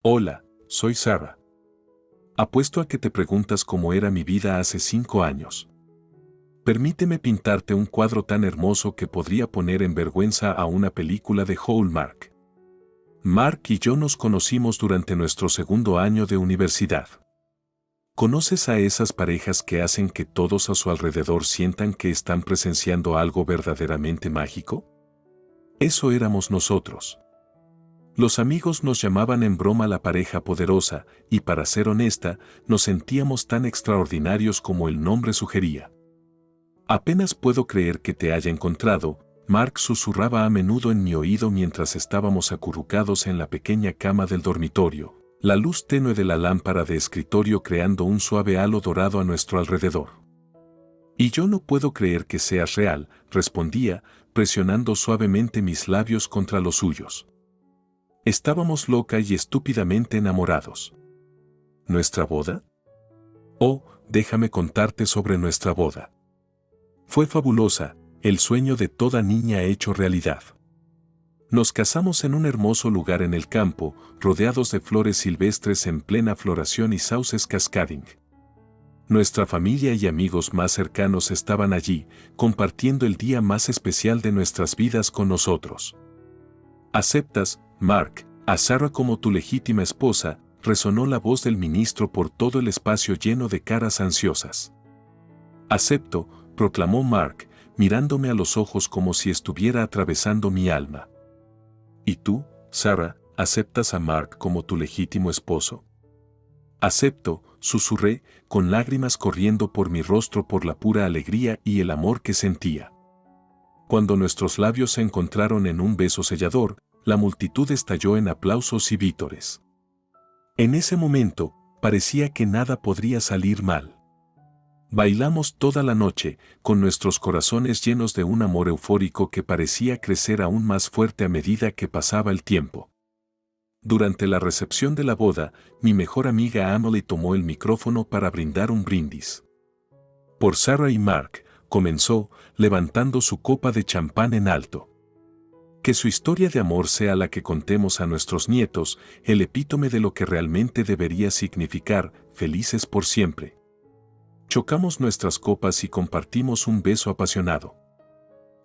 Hola, soy Sara. Apuesto a que te preguntas cómo era mi vida hace 5 años. Permíteme pintarte un cuadro tan hermoso que podría poner en vergüenza a una película de Hallmark. Mark y yo nos conocimos durante nuestro segundo año de universidad. ¿Conoces a esas parejas que hacen que todos a su alrededor sientan que están presenciando algo verdaderamente mágico? Eso éramos nosotros. Los amigos nos llamaban en broma la pareja poderosa, y para ser honesta, nos sentíamos tan extraordinarios como el nombre sugería. Apenas puedo creer que te haya encontrado, Mark susurraba a menudo en mi oído mientras estábamos acurrucados en la pequeña cama del dormitorio, la luz tenue de la lámpara de escritorio creando un suave halo dorado a nuestro alrededor. Y yo no puedo creer que seas real, respondía, presionando suavemente mis labios contra los suyos. Estábamos loca y estúpidamente enamorados. ¿Nuestra boda? Oh, déjame contarte sobre nuestra boda. Fue fabulosa, el sueño de toda niña hecho realidad. Nos casamos en un hermoso lugar en el campo, rodeados de flores silvestres en plena floración y sauces cascading. Nuestra familia y amigos más cercanos estaban allí, compartiendo el día más especial de nuestras vidas con nosotros. ¿Aceptas, Mark, a Sara como tu legítima esposa? Resonó la voz del ministro por todo el espacio lleno de caras ansiosas. Acepto, proclamó Mark, mirándome a los ojos como si estuviera atravesando mi alma. ¿Y tú, Sara, aceptas a Mark como tu legítimo esposo? Acepto, susurré, con lágrimas corriendo por mi rostro por la pura alegría y el amor que sentía. Cuando nuestros labios se encontraron en un beso sellador, la multitud estalló en aplausos y vítores. En ese momento, parecía que nada podría salir mal. Bailamos toda la noche, con nuestros corazones llenos de un amor eufórico que parecía crecer aún más fuerte a medida que pasaba el tiempo. Durante la recepción de la boda, mi mejor amiga Emily tomó el micrófono para brindar un brindis. Por Sara y Mark, comenzó, levantando su copa de champán en alto. Que su historia de amor sea la que contemos a nuestros nietos, el epítome de lo que realmente debería significar, felices por siempre. Chocamos nuestras copas y compartimos un beso apasionado.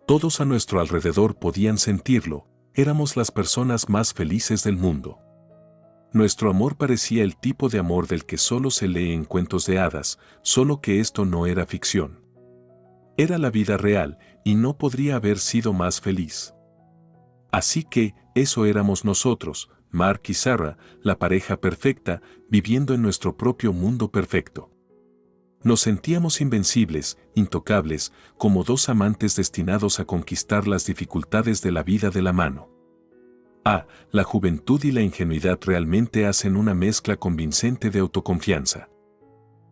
Todos a nuestro alrededor podían sentirlo, éramos las personas más felices del mundo. Nuestro amor parecía el tipo de amor del que solo se lee en cuentos de hadas, solo que esto no era ficción. Era la vida real, y no podría haber sido más feliz. Así que, eso éramos nosotros, Mark y Sara, la pareja perfecta, viviendo en nuestro propio mundo perfecto. Nos sentíamos invencibles, intocables, como dos amantes destinados a conquistar las dificultades de la vida de la mano. La juventud y la ingenuidad realmente hacen una mezcla convincente de autoconfianza.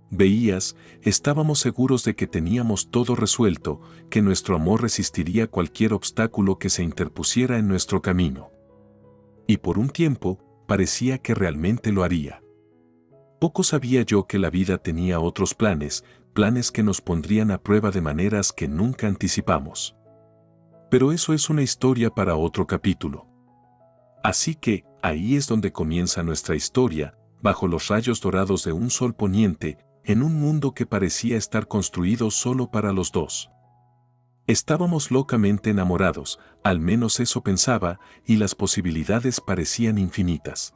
Veías, estábamos seguros de que teníamos todo resuelto, que nuestro amor resistiría cualquier obstáculo que se interpusiera en nuestro camino. Y por un tiempo, parecía que realmente lo haría. Poco sabía yo que la vida tenía otros planes, planes que nos pondrían a prueba de maneras que nunca anticipamos. Pero eso es una historia para otro capítulo. Así que, ahí es donde comienza nuestra historia, bajo los rayos dorados de un sol poniente, en un mundo que parecía estar construido solo para los dos. Estábamos locamente enamorados, al menos eso pensaba, y las posibilidades parecían infinitas.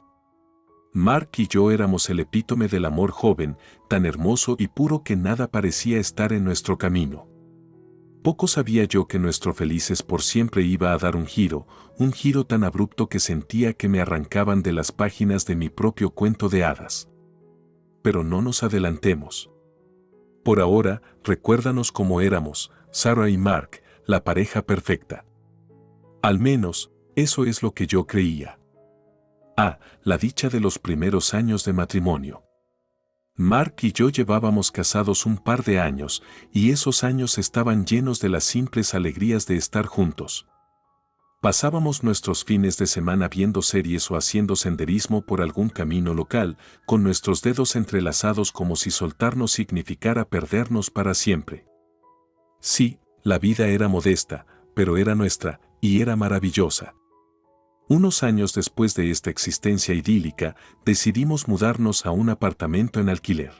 Mark y yo éramos el epítome del amor joven, tan hermoso y puro que nada parecía estar en nuestro camino. Poco sabía yo que nuestro felices por siempre iba a dar un giro tan abrupto que sentía que me arrancaban de las páginas de mi propio cuento de hadas. Pero no nos adelantemos. Por ahora, recuérdanos cómo éramos, Sara y Mark, la pareja perfecta. Al menos, eso es lo que yo creía. La dicha de los primeros años de matrimonio. Mark y yo llevábamos casados un par de años, y esos años estaban llenos de las simples alegrías de estar juntos. Pasábamos nuestros fines de semana viendo series o haciendo senderismo por algún camino local, con nuestros dedos entrelazados como si soltarnos significara perdernos para siempre. Sí, la vida era modesta, pero era nuestra, y era maravillosa. Unos años después de esta existencia idílica, decidimos mudarnos a un apartamento en alquiler.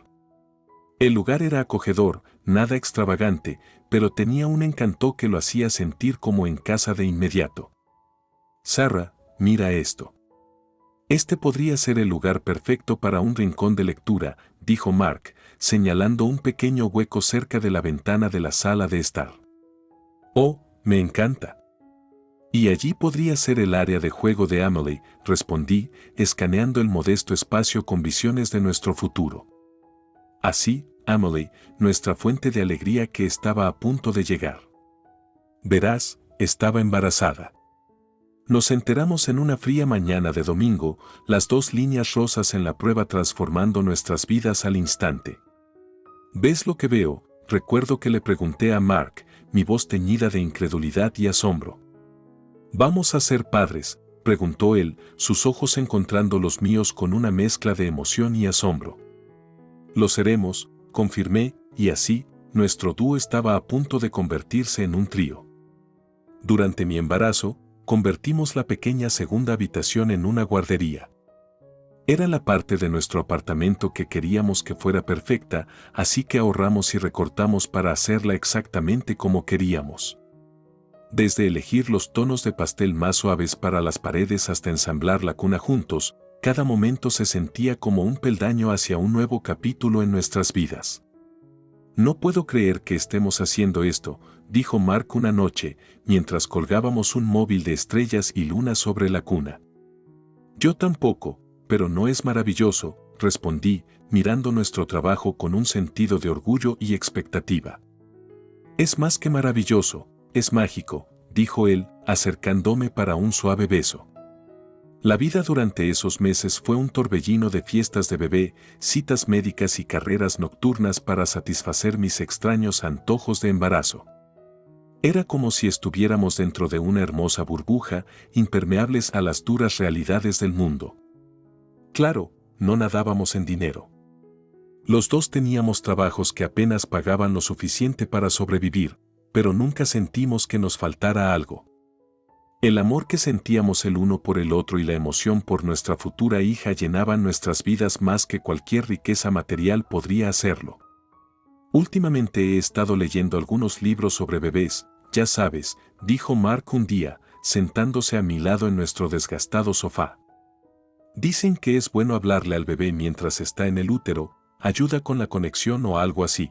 El lugar era acogedor, nada extravagante, pero tenía un encanto que lo hacía sentir como en casa de inmediato. Sarah, mira esto. Este podría ser el lugar perfecto para un rincón de lectura, dijo Mark, señalando un pequeño hueco cerca de la ventana de la sala de estar. Oh, me encanta. Y allí podría ser el área de juego de Amelie, respondí, escaneando el modesto espacio con visiones de nuestro futuro. Así, Amelie, nuestra fuente de alegría que estaba a punto de llegar. Verás, estaba embarazada. Nos enteramos en una fría mañana de domingo, las 2 líneas rosas en la prueba transformando nuestras vidas al instante. ¿Ves lo que veo? Recuerdo que le pregunté a Mark, mi voz teñida de incredulidad y asombro. ¿Vamos a ser padres?, preguntó él, sus ojos encontrando los míos con una mezcla de emoción y asombro. Lo seremos, confirmé, y así, nuestro dúo estaba a punto de convertirse en un trío. Durante mi embarazo, convertimos la pequeña segunda habitación en una guardería. Era la parte de nuestro apartamento que queríamos que fuera perfecta, así que ahorramos y recortamos para hacerla exactamente como queríamos. Desde elegir los tonos de pastel más suaves para las paredes hasta ensamblar la cuna juntos, cada momento se sentía como un peldaño hacia un nuevo capítulo en nuestras vidas. No puedo creer que estemos haciendo esto, dijo Mark una noche, mientras colgábamos un móvil de estrellas y lunas sobre la cuna. Yo tampoco, pero ¿no es maravilloso?, respondí, mirando nuestro trabajo con un sentido de orgullo y expectativa. Es más que maravilloso, es mágico, dijo él, acercándome para un suave beso. La vida durante esos meses fue un torbellino de fiestas de bebé, citas médicas y carreras nocturnas para satisfacer mis extraños antojos de embarazo. Era como si estuviéramos dentro de una hermosa burbuja, impermeables a las duras realidades del mundo. Claro, no nadábamos en dinero. Los dos teníamos trabajos que apenas pagaban lo suficiente para sobrevivir, pero nunca sentimos que nos faltara algo. El amor que sentíamos el uno por el otro y la emoción por nuestra futura hija llenaban nuestras vidas más que cualquier riqueza material podría hacerlo. Últimamente he estado leyendo algunos libros sobre bebés, ya sabes, dijo Mark un día, sentándose a mi lado en nuestro desgastado sofá. Dicen que es bueno hablarle al bebé mientras está en el útero, ayuda con la conexión o algo así.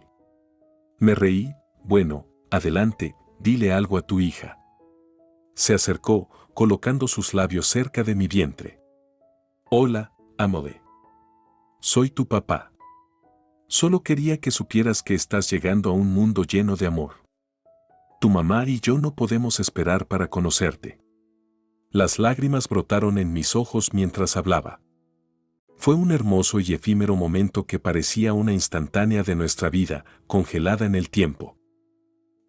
Me reí, bueno, adelante, dile algo a tu hija. Se acercó, colocando sus labios cerca de mi vientre. Hola, Amelie. Soy tu papá. Solo quería que supieras que estás llegando a un mundo lleno de amor. Tu mamá y yo no podemos esperar para conocerte. Las lágrimas brotaron en mis ojos mientras hablaba. Fue un hermoso y efímero momento que parecía una instantánea de nuestra vida, congelada en el tiempo.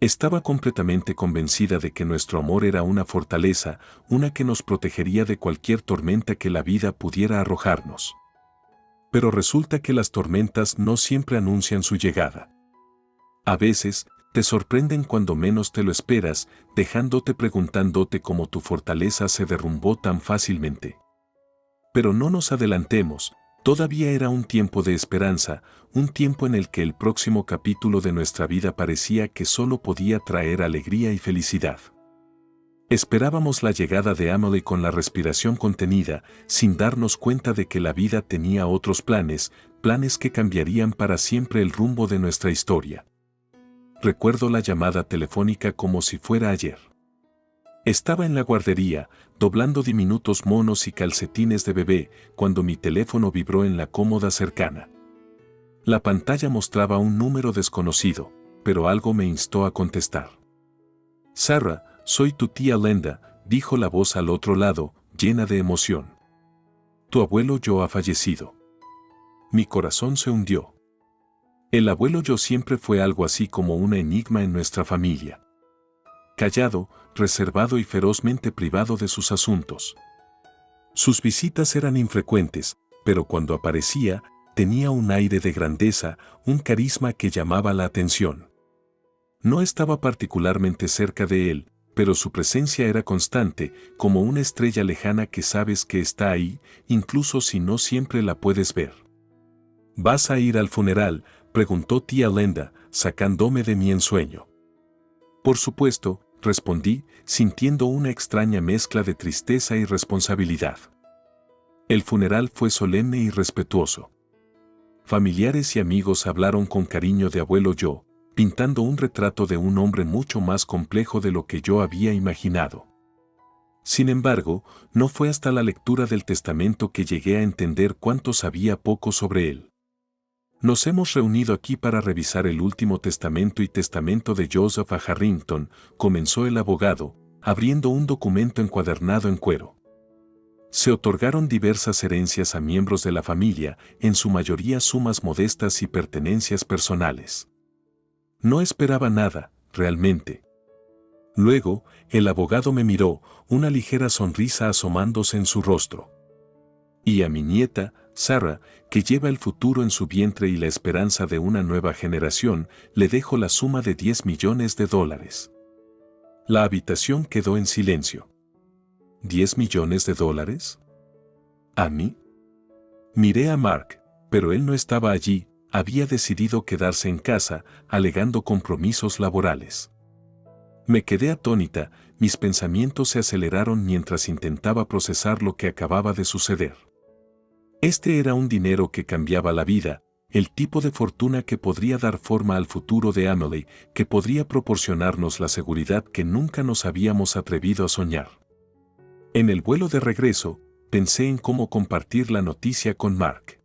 Estaba completamente convencida de que nuestro amor era una fortaleza, una que nos protegería de cualquier tormenta que la vida pudiera arrojarnos. Pero resulta que las tormentas no siempre anuncian su llegada. A veces, te sorprenden cuando menos te lo esperas, dejándote preguntándote cómo tu fortaleza se derrumbó tan fácilmente. Pero no nos adelantemos. Todavía era un tiempo de esperanza, un tiempo en el que el próximo capítulo de nuestra vida parecía que solo podía traer alegría y felicidad. Esperábamos la llegada de Amelie con la respiración contenida, sin darnos cuenta de que la vida tenía otros planes, planes que cambiarían para siempre el rumbo de nuestra historia. Recuerdo la llamada telefónica como si fuera ayer. Estaba en la guardería, doblando diminutos monos y calcetines de bebé, cuando mi teléfono vibró en la cómoda cercana. La pantalla mostraba un número desconocido, pero algo me instó a contestar. Sarah, soy tu tía Lenda, dijo la voz al otro lado, llena de emoción. Tu abuelo Joe ha fallecido. Mi corazón se hundió. El abuelo Joe siempre fue algo así como un enigma en nuestra familia. Callado, reservado y ferozmente privado de sus asuntos. Sus visitas eran infrecuentes, pero cuando aparecía, tenía un aire de grandeza, un carisma que llamaba la atención. No estaba particularmente cerca de él, pero su presencia era constante, como una estrella lejana que sabes que está ahí, incluso si no siempre la puedes ver. ¿Vas a ir al funeral?, preguntó tía Lenda, sacándome de mi ensueño. Por supuesto, respondí, sintiendo una extraña mezcla de tristeza y responsabilidad. El funeral fue solemne y respetuoso. Familiares y amigos hablaron con cariño de abuelo Joe, pintando un retrato de un hombre mucho más complejo de lo que yo había imaginado. Sin embargo, no fue hasta la lectura del testamento que llegué a entender cuánto sabía poco sobre él. Nos hemos reunido aquí para revisar el último testamento y testamento de Joseph a Harrington, comenzó el abogado, abriendo un documento encuadernado en cuero. Se otorgaron diversas herencias a miembros de la familia, en su mayoría sumas modestas y pertenencias personales. No esperaba nada, realmente. Luego, el abogado me miró, una ligera sonrisa asomándose en su rostro. Y a mi nieta, Sarah, que lleva el futuro en su vientre y la esperanza de una nueva generación, le dejo la suma de $10 millones. La habitación quedó en silencio. ¿$10 millones? ¿A mí? Miré a Mark, pero él no estaba allí, había decidido quedarse en casa, alegando compromisos laborales. Me quedé atónita, mis pensamientos se aceleraron mientras intentaba procesar lo que acababa de suceder. Este era un dinero que cambiaba la vida, el tipo de fortuna que podría dar forma al futuro de Amelie, que podría proporcionarnos la seguridad que nunca nos habíamos atrevido a soñar. En el vuelo de regreso, pensé en cómo compartir la noticia con Mark.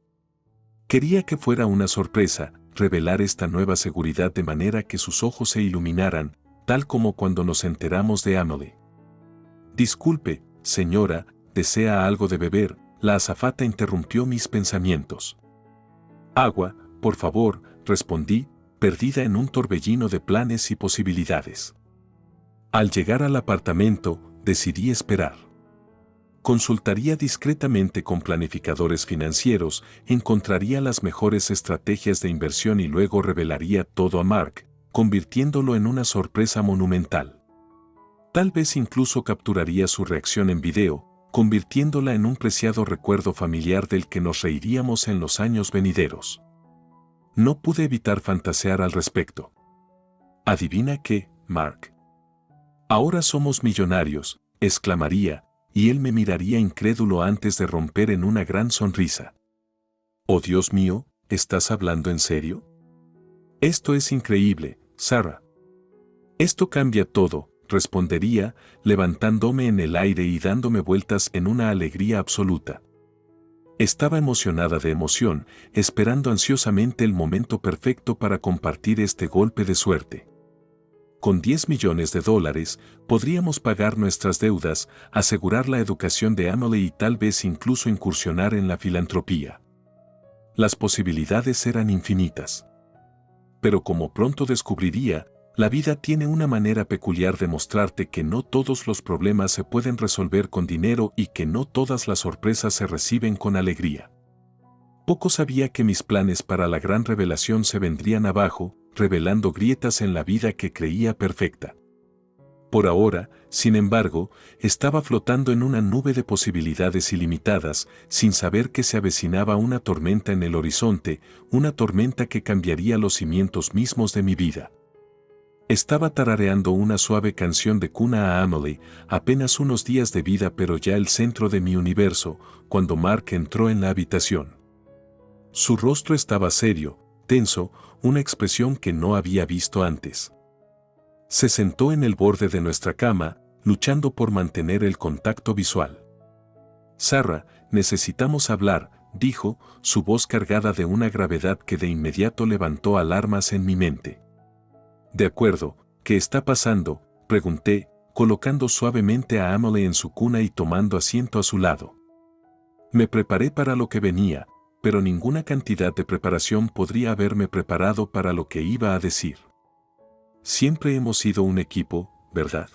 Quería que fuera una sorpresa, revelar esta nueva seguridad de manera que sus ojos se iluminaran, tal como cuando nos enteramos de Amelie. Disculpe, señora, ¿desea algo de beber? La azafata interrumpió mis pensamientos. Agua, por favor, respondí, perdida en un torbellino de planes y posibilidades. Al llegar al apartamento, decidí esperar. Consultaría discretamente con planificadores financieros, encontraría las mejores estrategias de inversión y luego revelaría todo a Mark, convirtiéndolo en una sorpresa monumental. Tal vez incluso capturaría su reacción en video, convirtiéndola en un preciado recuerdo familiar del que nos reiríamos en los años venideros. No pude evitar fantasear al respecto. ¿Adivina qué, Mark? Ahora somos millonarios, exclamaría, y él me miraría incrédulo antes de romper en una gran sonrisa. Oh Dios mío, ¿estás hablando en serio? Esto es increíble, Sarah. Esto cambia todo, respondería, levantándome en el aire y dándome vueltas en una alegría absoluta. Estaba emocionada de emoción, esperando ansiosamente el momento perfecto para compartir este golpe de suerte. Con $10 millones podríamos pagar nuestras deudas, asegurar la educación de Amelie y tal vez incluso incursionar en la filantropía. Las posibilidades eran infinitas. Pero como pronto descubriría, la vida tiene una manera peculiar de mostrarte que no todos los problemas se pueden resolver con dinero y que no todas las sorpresas se reciben con alegría. Poco sabía que mis planes para la gran revelación se vendrían abajo, revelando grietas en la vida que creía perfecta. Por ahora, sin embargo, estaba flotando en una nube de posibilidades ilimitadas, sin saber que se avecinaba una tormenta en el horizonte, una tormenta que cambiaría los cimientos mismos de mi vida. Estaba tarareando una suave canción de cuna a Amelie, apenas unos días de vida pero ya el centro de mi universo, cuando Mark entró en la habitación. Su rostro estaba serio, tenso, una expresión que no había visto antes. Se sentó en el borde de nuestra cama, luchando por mantener el contacto visual. Sarah, necesitamos hablar, dijo, su voz cargada de una gravedad que de inmediato levantó alarmas en mi mente. De acuerdo, ¿qué está pasando?, pregunté, colocando suavemente a Amelie en su cuna y tomando asiento a su lado. Me preparé para lo que venía, pero ninguna cantidad de preparación podría haberme preparado para lo que iba a decir. Siempre hemos sido un equipo, ¿verdad?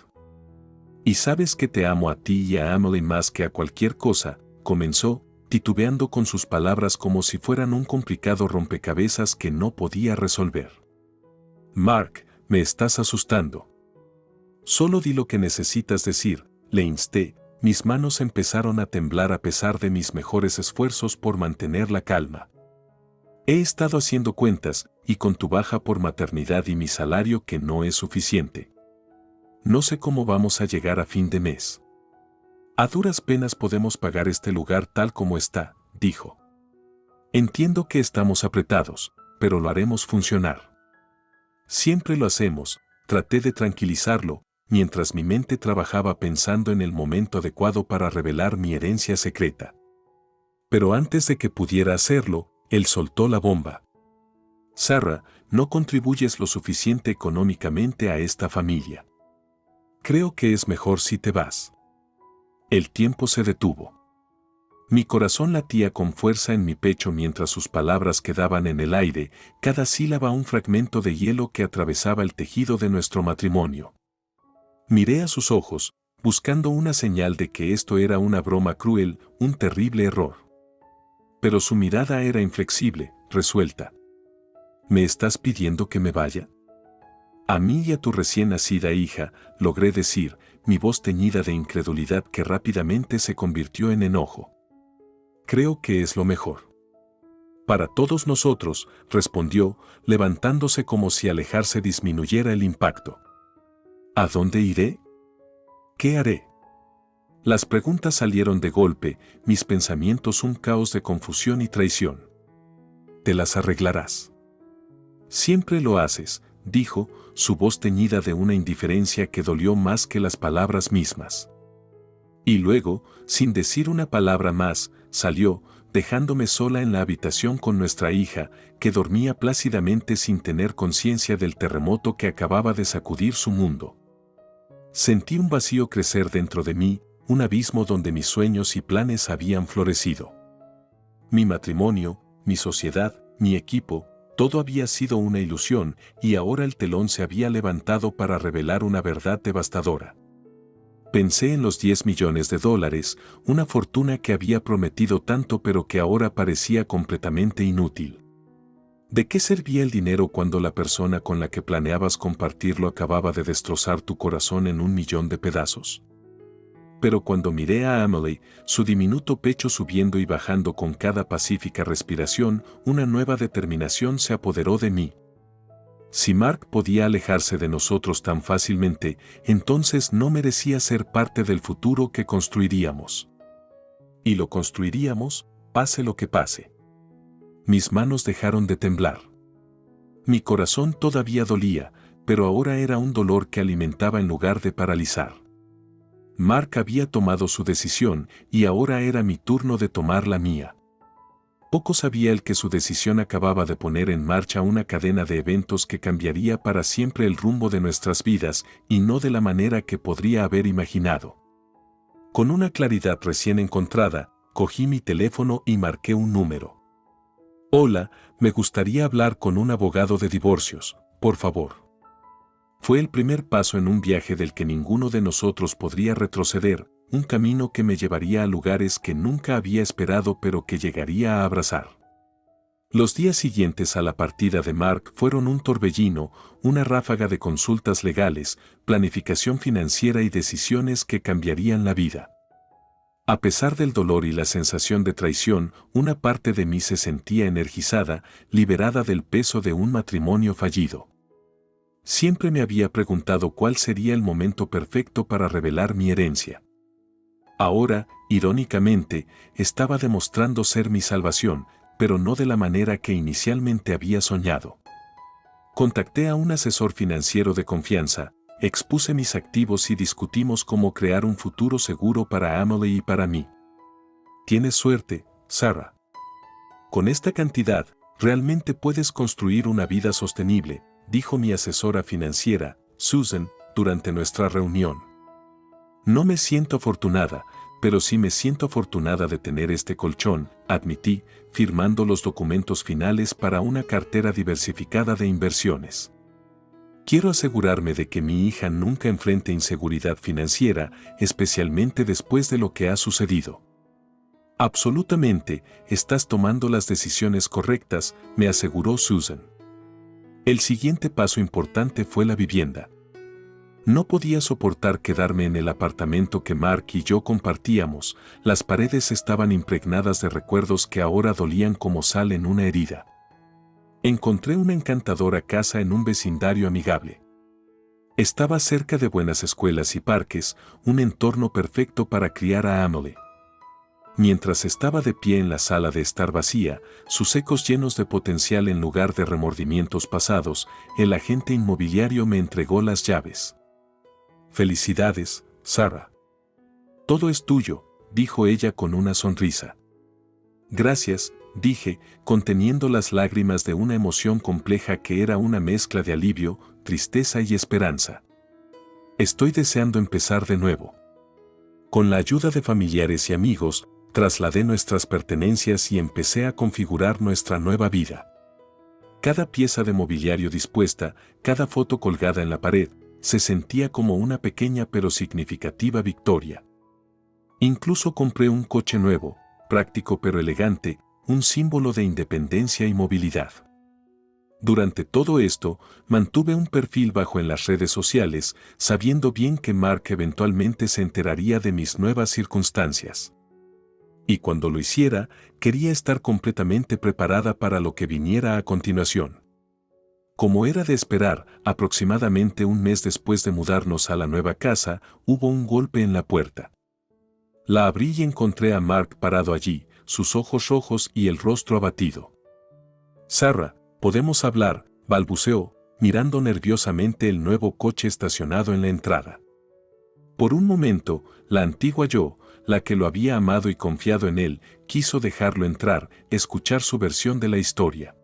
Y sabes que te amo a ti y a Amelie más que a cualquier cosa, comenzó, titubeando con sus palabras como si fueran un complicado rompecabezas que no podía resolver. Mark, me estás asustando. Solo di lo que necesitas decir, le insté. Mis manos empezaron a temblar a pesar de mis mejores esfuerzos por mantener la calma. He estado haciendo cuentas, y con tu baja por maternidad y mi salario que no es suficiente. No sé cómo vamos a llegar a fin de mes. A duras penas podemos pagar este lugar tal como está, dijo. Entiendo que estamos apretados, pero lo haremos funcionar. Siempre lo hacemos, traté de tranquilizarlo, mientras mi mente trabajaba pensando en el momento adecuado para revelar mi herencia secreta. Pero antes de que pudiera hacerlo, él soltó la bomba. Sarah, no contribuyes lo suficiente económicamente a esta familia. Creo que es mejor si te vas. El tiempo se detuvo. Mi corazón latía con fuerza en mi pecho mientras sus palabras quedaban en el aire, cada sílaba un fragmento de hielo que atravesaba el tejido de nuestro matrimonio. Miré a sus ojos, buscando una señal de que esto era una broma cruel, un terrible error. Pero su mirada era inflexible, resuelta. ¿Me estás pidiendo que me vaya? A mí y a tu recién nacida hija, logré decir, mi voz teñida de incredulidad que rápidamente se convirtió en enojo. Creo que es lo mejor. Para todos nosotros, respondió, levantándose como si alejarse disminuyera el impacto. ¿A dónde iré? ¿Qué haré? Las preguntas salieron de golpe, mis pensamientos un caos de confusión y traición. Te las arreglarás. Siempre lo haces, dijo, su voz teñida de una indiferencia que dolió más que las palabras mismas. Y luego, sin decir una palabra más, salió, dejándome sola en la habitación con nuestra hija, que dormía plácidamente sin tener conciencia del terremoto que acababa de sacudir su mundo. Sentí un vacío crecer dentro de mí, un abismo donde mis sueños y planes habían florecido. Mi matrimonio, mi sociedad, mi equipo, todo había sido una ilusión y ahora el telón se había levantado para revelar una verdad devastadora. Pensé en los $10 millones, una fortuna que había prometido tanto pero que ahora parecía completamente inútil. ¿De qué servía el dinero cuando la persona con la que planeabas compartirlo acababa de destrozar tu corazón en 1.000.000 de pedazos? Pero cuando miré a Emily, su diminuto pecho subiendo y bajando con cada pacífica respiración, una nueva determinación se apoderó de mí. Si Mark podía alejarse de nosotros tan fácilmente, entonces no merecía ser parte del futuro que construiríamos. Y lo construiríamos, pase lo que pase. Mis manos dejaron de temblar. Mi corazón todavía dolía, pero ahora era un dolor que alimentaba en lugar de paralizar. Mark había tomado su decisión y ahora era mi turno de tomar la mía. Poco sabía él que su decisión acababa de poner en marcha una cadena de eventos que cambiaría para siempre el rumbo de nuestras vidas y no de la manera que podría haber imaginado. Con una claridad recién encontrada, cogí mi teléfono y marqué un número. Hola, me gustaría hablar con un abogado de divorcios, por favor. Fue el primer paso en un viaje del que ninguno de nosotros podría retroceder, un camino que me llevaría a lugares que nunca había esperado pero que llegaría a abrazar. Los días siguientes a la partida de Mark fueron un torbellino, una ráfaga de consultas legales, planificación financiera y decisiones que cambiarían la vida. A pesar del dolor y la sensación de traición, una parte de mí se sentía energizada, liberada del peso de un matrimonio fallido. Siempre me había preguntado cuál sería el momento perfecto para revelar mi herencia. Ahora, irónicamente, estaba demostrando ser mi salvación, pero no de la manera que inicialmente había soñado. Contacté a un asesor financiero de confianza, expuse mis activos y discutimos cómo crear un futuro seguro para Emily y para mí. Tienes suerte, Sarah. Con esta cantidad, realmente puedes construir una vida sostenible, dijo mi asesora financiera, Susan, durante nuestra reunión. No me siento afortunada, pero sí me siento afortunada de tener este colchón, admití, firmando los documentos finales para una cartera diversificada de inversiones. Quiero asegurarme de que mi hija nunca enfrente inseguridad financiera, especialmente después de lo que ha sucedido. Absolutamente, estás tomando las decisiones correctas, me aseguró Susan. El siguiente paso importante fue la vivienda. No podía soportar quedarme en el apartamento que Mark y yo compartíamos. Las paredes estaban impregnadas de recuerdos que ahora dolían como sal en una herida. Encontré una encantadora casa en un vecindario amigable. Estaba cerca de buenas escuelas y parques, un entorno perfecto para criar a Amelie. Mientras estaba de pie en la sala de estar vacía, sus ecos llenos de potencial en lugar de remordimientos pasados, el agente inmobiliario me entregó las llaves. «Felicidades, Sarah. Todo es tuyo», dijo ella con una sonrisa. «Gracias», dije, conteniendo las lágrimas de una emoción compleja que era una mezcla de alivio, tristeza y esperanza. «Estoy deseando empezar de nuevo». Con la ayuda de familiares y amigos, trasladé nuestras pertenencias y empecé a configurar nuestra nueva vida. Cada pieza de mobiliario dispuesta, cada foto colgada en la pared, se sentía como una pequeña pero significativa victoria. Incluso compré un coche nuevo, práctico pero elegante, un símbolo de independencia y movilidad. Durante todo esto, mantuve un perfil bajo en las redes sociales, sabiendo bien que Mark eventualmente se enteraría de mis nuevas circunstancias. Y cuando lo hiciera, quería estar completamente preparada para lo que viniera a continuación. Como era de esperar, aproximadamente un mes después de mudarnos a la nueva casa, hubo un golpe en la puerta. La abrí y encontré a Mark parado allí, sus ojos rojos y el rostro abatido. «Sarah, ¿podemos hablar?», balbuceó, mirando nerviosamente el nuevo coche estacionado en la entrada. Por un momento, la antigua yo, la que lo había amado y confiado en él, quiso dejarlo entrar, escuchar su versión de la historia.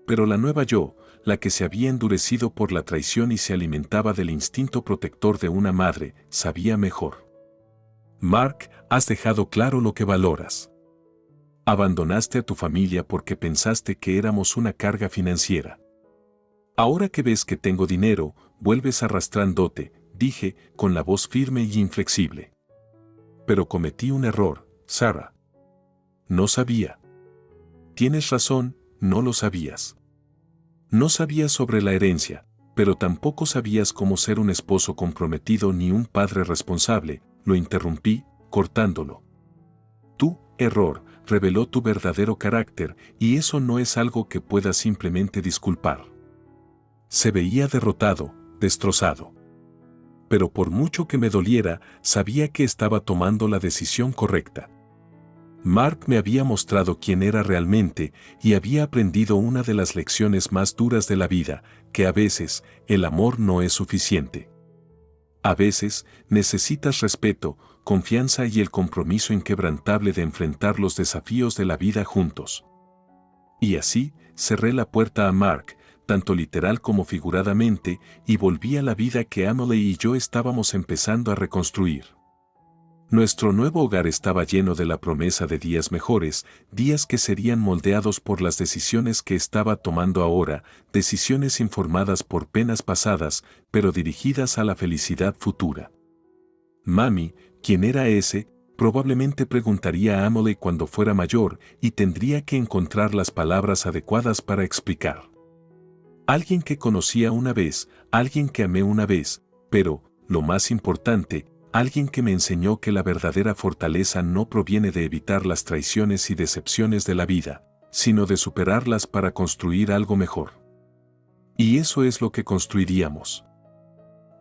Pero la nueva yo, la que se había endurecido por la traición y se alimentaba del instinto protector de una madre, sabía mejor. «Mark, has dejado claro lo que valoras. Abandonaste a tu familia porque pensaste que éramos una carga financiera. Ahora que ves que tengo dinero, vuelves arrastrándote», dije, con la voz firme y inflexible. «Pero cometí un error, Sarah. No sabía». «Tienes razón, no lo sabías. No sabías sobre la herencia, pero tampoco sabías cómo ser un esposo comprometido ni un padre responsable», lo interrumpí, cortándolo. «Tu error reveló tu verdadero carácter y eso no es algo que puedas simplemente disculpar». Se veía derrotado, destrozado. Pero por mucho que me doliera, sabía que estaba tomando la decisión correcta. Mark me había mostrado quién era realmente y había aprendido una de las lecciones más duras de la vida, que a veces el amor no es suficiente. A veces necesitas respeto, confianza y el compromiso inquebrantable de enfrentar los desafíos de la vida juntos. Y así, cerré la puerta a Mark, tanto literal como figuradamente, y volví a la vida que Amelie y yo estábamos empezando a reconstruir. Nuestro nuevo hogar estaba lleno de la promesa de días mejores, días que serían moldeados por las decisiones que estaba tomando ahora, decisiones informadas por penas pasadas, pero dirigidas a la felicidad futura. Mami, ¿quién era ese?, probablemente preguntaría a Amelie cuando fuera mayor y tendría que encontrar las palabras adecuadas para explicar. Alguien que conocía una vez, alguien que amé una vez, pero, lo más importante, alguien que me enseñó que la verdadera fortaleza no proviene de evitar las traiciones y decepciones de la vida, sino de superarlas para construir algo mejor. Y eso es lo que construiríamos.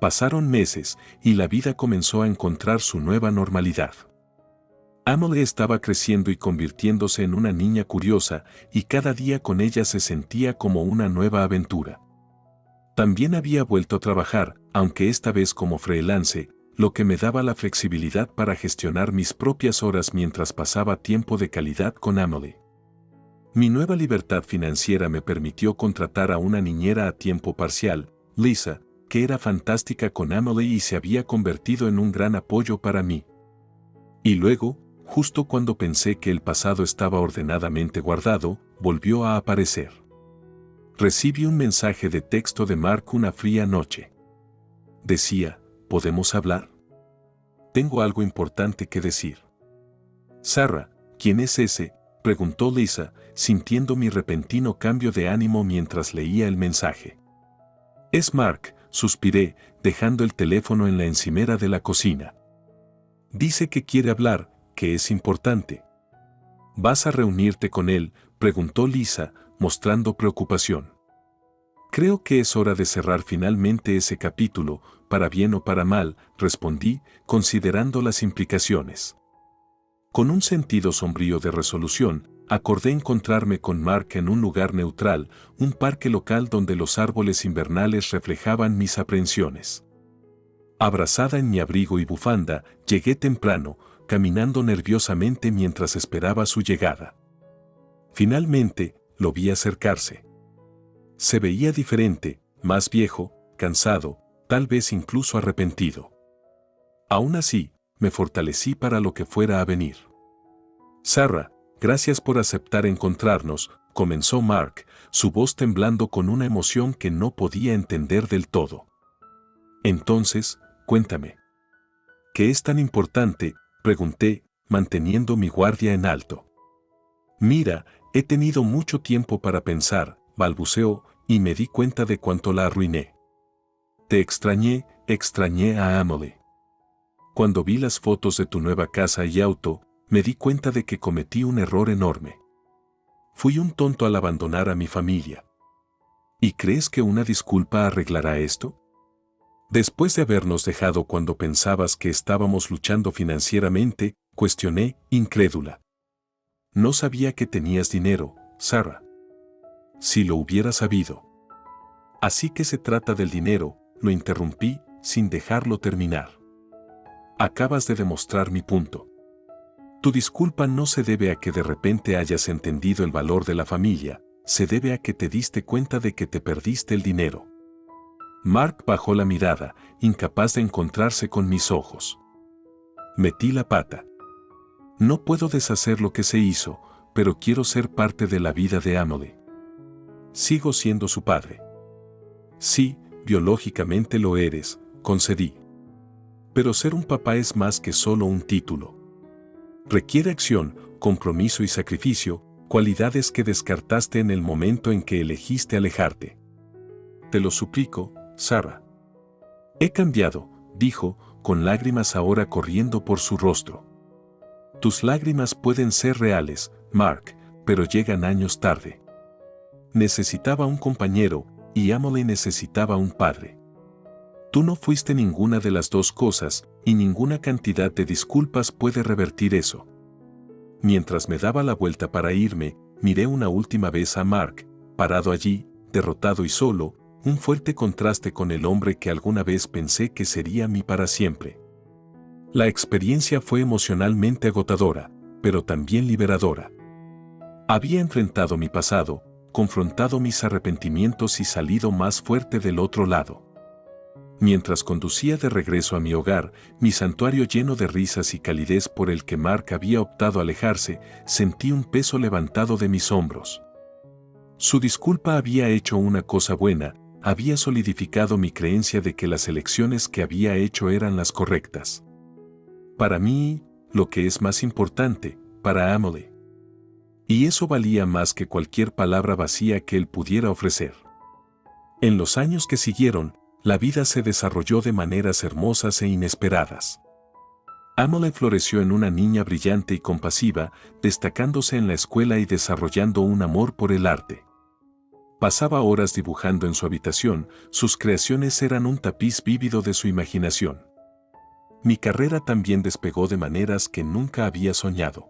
Pasaron meses y la vida comenzó a encontrar su nueva normalidad. Amelie estaba creciendo y convirtiéndose en una niña curiosa y cada día con ella se sentía como una nueva aventura. También había vuelto a trabajar, aunque esta vez como freelance, lo que me daba la flexibilidad para gestionar mis propias horas mientras pasaba tiempo de calidad con Amelie. Mi nueva libertad financiera me permitió contratar a una niñera a tiempo parcial, Lisa, que era fantástica con Amelie y se había convertido en un gran apoyo para mí. Y luego, justo cuando pensé que el pasado estaba ordenadamente guardado, volvió a aparecer. Recibí un mensaje de texto de Mark una fría noche. Decía: ¿podemos hablar? Tengo algo importante que decir. Sarah, ¿quién es ese?, preguntó Lisa, sintiendo mi repentino cambio de ánimo mientras leía el mensaje. Es Mark, suspiré, dejando el teléfono en la encimera de la cocina. Dice que quiere hablar, que es importante. ¿Vas a reunirte con él?, preguntó Lisa, mostrando preocupación. Creo que es hora de cerrar finalmente ese capítulo, para bien o para mal, respondí, considerando las implicaciones. Con un sentido sombrío de resolución, acordé encontrarme con Mark en un lugar neutral, un parque local donde los árboles invernales reflejaban mis aprensiones. Abrazada en mi abrigo y bufanda, llegué temprano, caminando nerviosamente mientras esperaba su llegada. Finalmente, lo vi acercarse. Se veía diferente, más viejo, cansado, tal vez incluso arrepentido. Aún así, me fortalecí para lo que fuera a venir. Sarah, gracias por aceptar encontrarnos, comenzó Mark, su voz temblando con una emoción que no podía entender del todo. Entonces, cuéntame. ¿Qué es tan importante?, pregunté, manteniendo mi guardia en alto. Mira, he tenido mucho tiempo para pensar, balbuceó, y me di cuenta de cuánto la arruiné. Te extrañé a Emily. Cuando vi las fotos de tu nueva casa y auto, me di cuenta de que cometí un error enorme. Fui un tonto al abandonar a mi familia. ¿Y crees que una disculpa arreglará esto? Después de habernos dejado cuando pensabas que estábamos luchando financieramente, cuestioné, incrédula. No sabía que tenías dinero, Sarah. Si lo hubiera sabido. Así que se trata del dinero, lo interrumpí, sin dejarlo terminar. Acabas de demostrar mi punto. Tu disculpa no se debe a que de repente hayas entendido el valor de la familia, se debe a que te diste cuenta de que te perdiste el dinero. Mark bajó la mirada, incapaz de encontrarse con mis ojos. Metí la pata. No puedo deshacer lo que se hizo, pero quiero ser parte de la vida de Emily. Sigo siendo su padre. Sí, biológicamente lo eres, concedí. Pero ser un papá es más que solo un título. Requiere acción, compromiso y sacrificio, cualidades que descartaste en el momento en que elegiste alejarte. Te lo suplico, Sarah. He cambiado, dijo, con lágrimas ahora corriendo por su rostro. Tus lágrimas pueden ser reales, Mark, pero llegan años tarde. Necesitaba un compañero, y Emily necesitaba un padre. Tú no fuiste ninguna de las dos cosas, y ninguna cantidad de disculpas puede revertir eso. Mientras me daba la vuelta para irme, miré una última vez a Mark, parado allí, derrotado y solo, un fuerte contraste con el hombre que alguna vez pensé que sería mi para siempre. La experiencia fue emocionalmente agotadora, pero también liberadora. Había enfrentado mi pasado, confrontado mis arrepentimientos y salido más fuerte del otro lado. Mientras conducía de regreso a mi hogar, mi santuario lleno de risas y calidez por el que Mark había optado alejarse, sentí un peso levantado de mis hombros. Su disculpa había hecho una cosa buena, había solidificado mi creencia de que las elecciones que había hecho eran las correctas. Para mí, lo que es más importante, para Emily. Y eso valía más que cualquier palabra vacía que él pudiera ofrecer. En los años que siguieron, la vida se desarrolló de maneras hermosas e inesperadas. Emily floreció en una niña brillante y compasiva, destacándose en la escuela y desarrollando un amor por el arte. Pasaba horas dibujando en su habitación, sus creaciones eran un tapiz vívido de su imaginación. Mi carrera también despegó de maneras que nunca había soñado.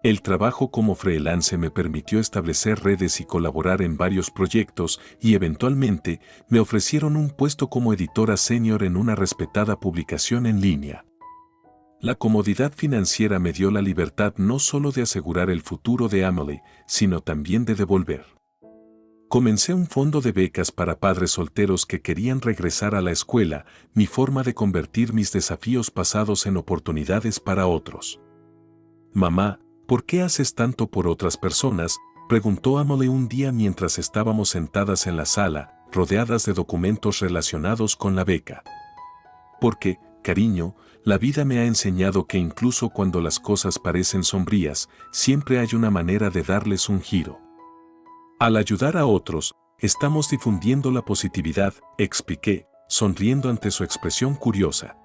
El trabajo como freelance me permitió establecer redes y colaborar en varios proyectos y eventualmente me ofrecieron un puesto como editora senior en una respetada publicación en línea. La comodidad financiera me dio la libertad no solo de asegurar el futuro de Emily, sino también de devolver. Comencé un fondo de becas para padres solteros que querían regresar a la escuela, mi forma de convertir mis desafíos pasados en oportunidades para otros. Mamá, ¿por qué haces tanto por otras personas?, preguntó Emily un día mientras estábamos sentadas en la sala, rodeadas de documentos relacionados con la beca. Porque, cariño, la vida me ha enseñado que incluso cuando las cosas parecen sombrías, siempre hay una manera de darles un giro. Al ayudar a otros, estamos difundiendo la positividad, expliqué, sonriendo ante su expresión curiosa.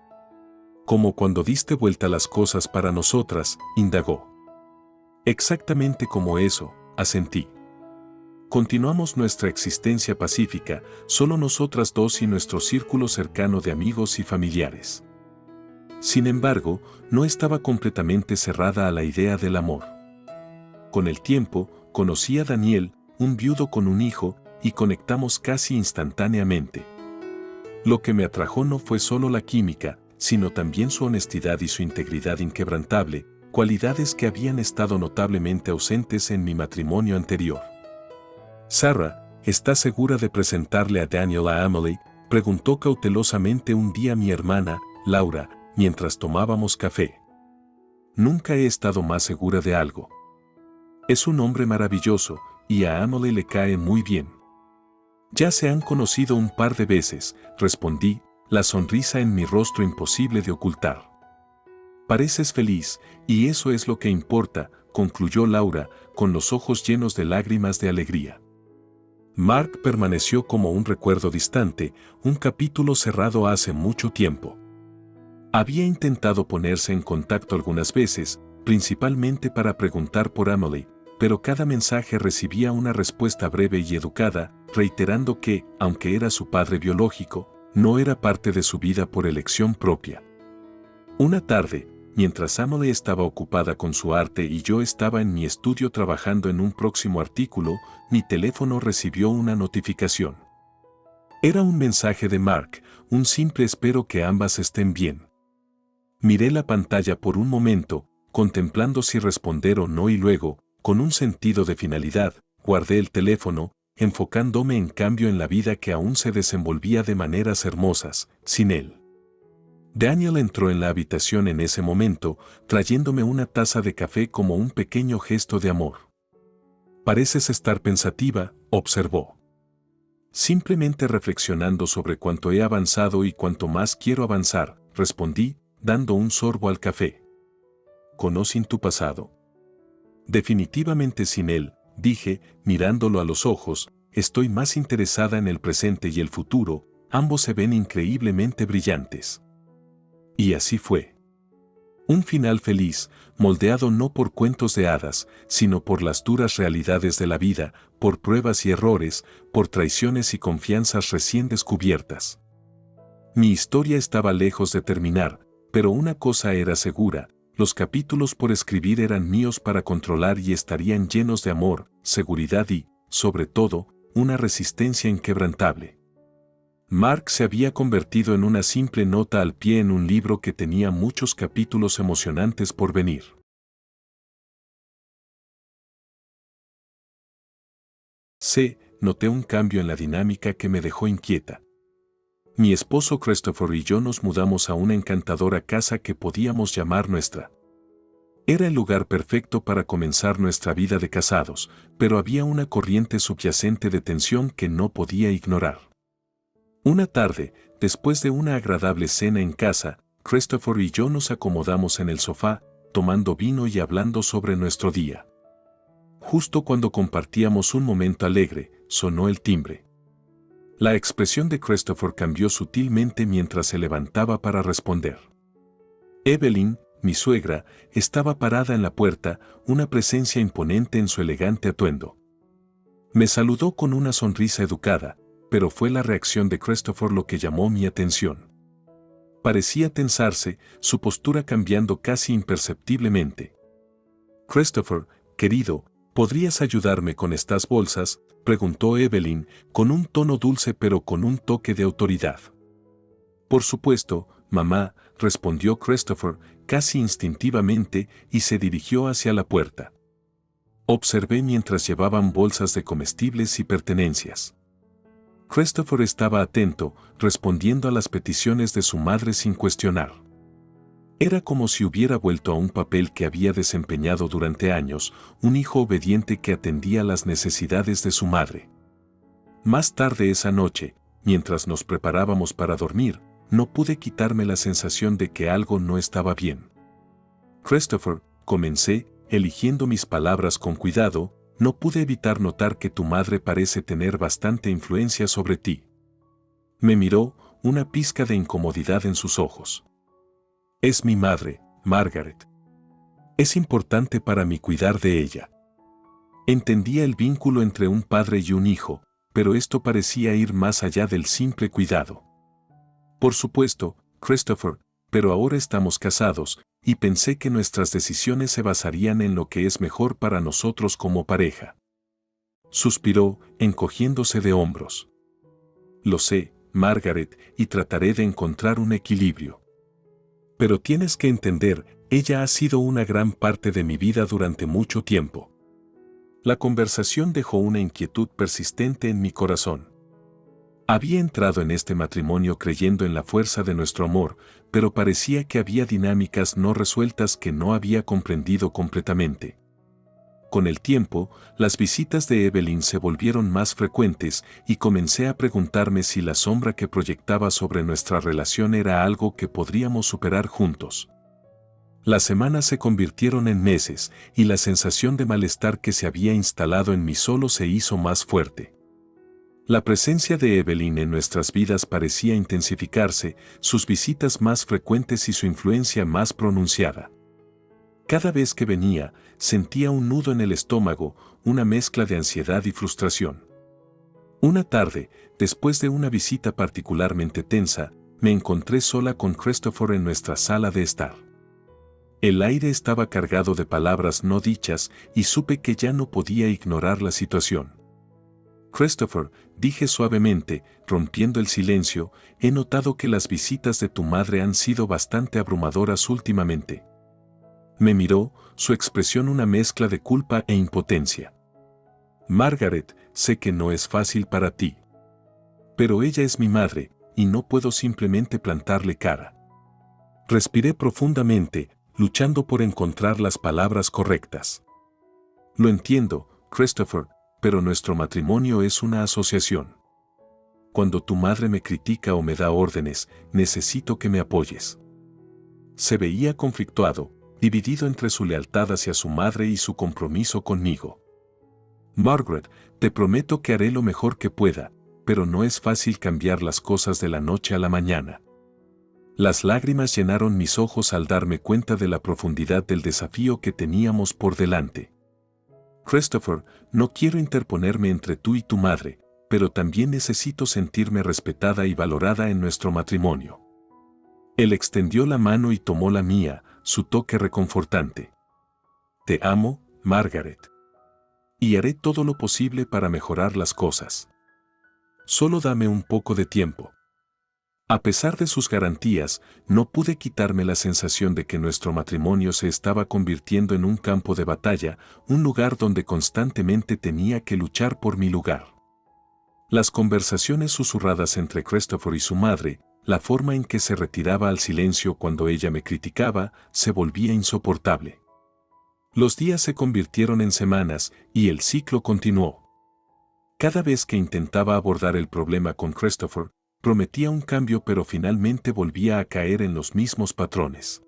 Como cuando diste vuelta las cosas para nosotras, indagó. Exactamente como eso, asentí. Continuamos nuestra existencia pacífica, solo nosotras dos y nuestro círculo cercano de amigos y familiares. Sin embargo, no estaba completamente cerrada a la idea del amor. Con el tiempo, conocí a Daniel, un viudo con un hijo, y conectamos casi instantáneamente. Lo que me atrajo no fue solo la química, sino también su honestidad y su integridad inquebrantable, cualidades que habían estado notablemente ausentes en mi matrimonio anterior. «Sarah, ¿estás segura de presentarle a Daniel a Emily?», preguntó cautelosamente un día mi hermana, Laura, mientras tomábamos café. «Nunca he estado más segura de algo. Es un hombre maravilloso, y a Emily le cae muy bien». «Ya se han conocido un par de veces», respondí, la sonrisa en mi rostro imposible de ocultar. «Pareces feliz, y eso es lo que importa», concluyó Laura, con los ojos llenos de lágrimas de alegría. Mark permaneció como un recuerdo distante, un capítulo cerrado hace mucho tiempo. Había intentado ponerse en contacto algunas veces, principalmente para preguntar por Emily, pero cada mensaje recibía una respuesta breve y educada, reiterando que, aunque era su padre biológico, no era parte de su vida por elección propia. Una tarde, mientras Emily estaba ocupada con su arte y yo estaba en mi estudio trabajando en un próximo artículo, mi teléfono recibió una notificación. Era un mensaje de Mark, un simple espero que ambas estén bien. Miré la pantalla por un momento, contemplando si responder o no y luego, con un sentido de finalidad, guardé el teléfono, enfocándome en cambio en la vida que aún se desenvolvía de maneras hermosas, sin él. Daniel entró en la habitación en ese momento, trayéndome una taza de café como un pequeño gesto de amor. «Pareces estar pensativa», observó. «Simplemente reflexionando sobre cuánto he avanzado y cuánto más quiero avanzar», respondí, dando un sorbo al café. «¿Conocen tu pasado?» «Definitivamente sin él», dije, mirándolo a los ojos, «estoy más interesada en el presente y el futuro, ambos se ven increíblemente brillantes». Y así fue. Un final feliz, moldeado no por cuentos de hadas, sino por las duras realidades de la vida, por pruebas y errores, por traiciones y confianzas recién descubiertas. Mi historia estaba lejos de terminar, pero una cosa era segura, los capítulos por escribir eran míos para controlar y estarían llenos de amor, seguridad y, sobre todo, una resistencia inquebrantable. Mark se había convertido en una simple nota al pie en un libro que tenía muchos capítulos emocionantes por venir. Noté un cambio en la dinámica que me dejó inquieta. Mi esposo Christopher y yo nos mudamos a una encantadora casa que podíamos llamar nuestra. Era el lugar perfecto para comenzar nuestra vida de casados, pero había una corriente subyacente de tensión que no podía ignorar. Una tarde, después de una agradable cena en casa, Christopher y yo nos acomodamos en el sofá, tomando vino y hablando sobre nuestro día. Justo cuando compartíamos un momento alegre, sonó el timbre. La expresión de Christopher cambió sutilmente mientras se levantaba para responder. Evelyn, mi suegra, estaba parada en la puerta, una presencia imponente en su elegante atuendo. Me saludó con una sonrisa educada, pero fue la reacción de Christopher lo que llamó mi atención. Parecía tensarse, su postura cambiando casi imperceptiblemente. «Christopher, querido, ¿podrías ayudarme con estas bolsas?», preguntó Evelyn, con un tono dulce pero con un toque de autoridad. «Por supuesto, mamá», respondió Christopher, casi instintivamente, y se dirigió hacia la puerta. Observé mientras llevaban bolsas de comestibles y pertenencias. Christopher estaba atento, respondiendo a las peticiones de su madre sin cuestionar. Era como si hubiera vuelto a un papel que había desempeñado durante años, un hijo obediente que atendía las necesidades de su madre. Más tarde esa noche, mientras nos preparábamos para dormir, no pude quitarme la sensación de que algo no estaba bien. «Christopher», comencé, eligiendo mis palabras con cuidado, no pude evitar notar que tu madre parece tener bastante influencia sobre ti. Me miró, una pizca de incomodidad en sus ojos. Es mi madre, Margaret. Es importante para mí cuidar de ella. Entendía el vínculo entre un padre y un hijo, pero esto parecía ir más allá del simple cuidado. Por supuesto, Christopher, pero ahora estamos casados, y pensé que nuestras decisiones se basarían en lo que es mejor para nosotros como pareja. Suspiró, encogiéndose de hombros. Lo sé, Margaret, y trataré de encontrar un equilibrio. Pero tienes que entender, ella ha sido una gran parte de mi vida durante mucho tiempo. La conversación dejó una inquietud persistente en mi corazón. Había entrado en este matrimonio creyendo en la fuerza de nuestro amor, pero parecía que había dinámicas no resueltas que no había comprendido completamente. Con el tiempo, las visitas de Evelyn se volvieron más frecuentes y comencé a preguntarme si la sombra que proyectaba sobre nuestra relación era algo que podríamos superar juntos. Las semanas se convirtieron en meses y la sensación de malestar que se había instalado en mí solo se hizo más fuerte. La presencia de Evelyn en nuestras vidas parecía intensificarse, sus visitas más frecuentes y su influencia más pronunciada. Cada vez que venía, sentía un nudo en el estómago, una mezcla de ansiedad y frustración. Una tarde, después de una visita particularmente tensa, me encontré sola con Christopher en nuestra sala de estar. El aire estaba cargado de palabras no dichas y supe que ya no podía ignorar la situación. Christopher, dije suavemente, rompiendo el silencio, he notado que las visitas de tu madre han sido bastante abrumadoras últimamente. Me miró, su expresión una mezcla de culpa e impotencia. Margaret, sé que no es fácil para ti. Pero ella es mi madre, y no puedo simplemente plantarle cara. Respiré profundamente, luchando por encontrar las palabras correctas. Lo entiendo, Christopher, pero nuestro matrimonio es una asociación. Cuando tu madre me critica o me da órdenes, necesito que me apoyes. Se veía conflictuado, dividido entre su lealtad hacia su madre y su compromiso conmigo. Margaret, te prometo que haré lo mejor que pueda, pero no es fácil cambiar las cosas de la noche a la mañana. Las lágrimas llenaron mis ojos al darme cuenta de la profundidad del desafío que teníamos por delante. Christopher, no quiero interponerme entre tú y tu madre, pero también necesito sentirme respetada y valorada en nuestro matrimonio. Él extendió la mano y tomó la mía, su toque reconfortante. Te amo, Margaret. Y haré todo lo posible para mejorar las cosas. Solo dame un poco de tiempo. A pesar de sus garantías, no pude quitarme la sensación de que nuestro matrimonio se estaba convirtiendo en un campo de batalla, un lugar donde constantemente tenía que luchar por mi lugar. Las conversaciones susurradas entre Christopher y su madre, la forma en que se retiraba al silencio cuando ella me criticaba, se volvía insoportable. Los días se convirtieron en semanas y el ciclo continuó. Cada vez que intentaba abordar el problema con Christopher, prometía un cambio pero finalmente volvía a caer en los mismos patrones.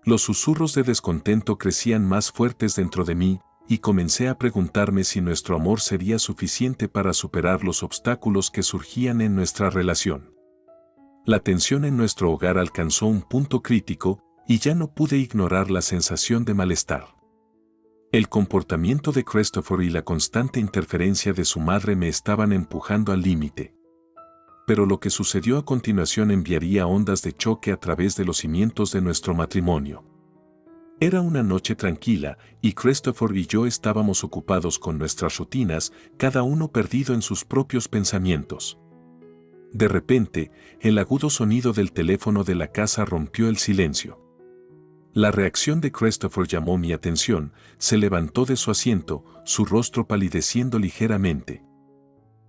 Los susurros de descontento crecían más fuertes dentro de mí y comencé a preguntarme si nuestro amor sería suficiente para superar los obstáculos que surgían en nuestra relación. La tensión en nuestro hogar alcanzó un punto crítico y ya no pude ignorar la sensación de malestar. El comportamiento de Christopher y la constante interferencia de su madre me estaban empujando al límite. Pero lo que sucedió a continuación enviaría ondas de choque a través de los cimientos de nuestro matrimonio. Era una noche tranquila y Christopher y yo estábamos ocupados con nuestras rutinas, cada uno perdido en sus propios pensamientos. De repente, el agudo sonido del teléfono de la casa rompió el silencio. La reacción de Christopher llamó mi atención, se levantó de su asiento, su rostro palideciendo ligeramente.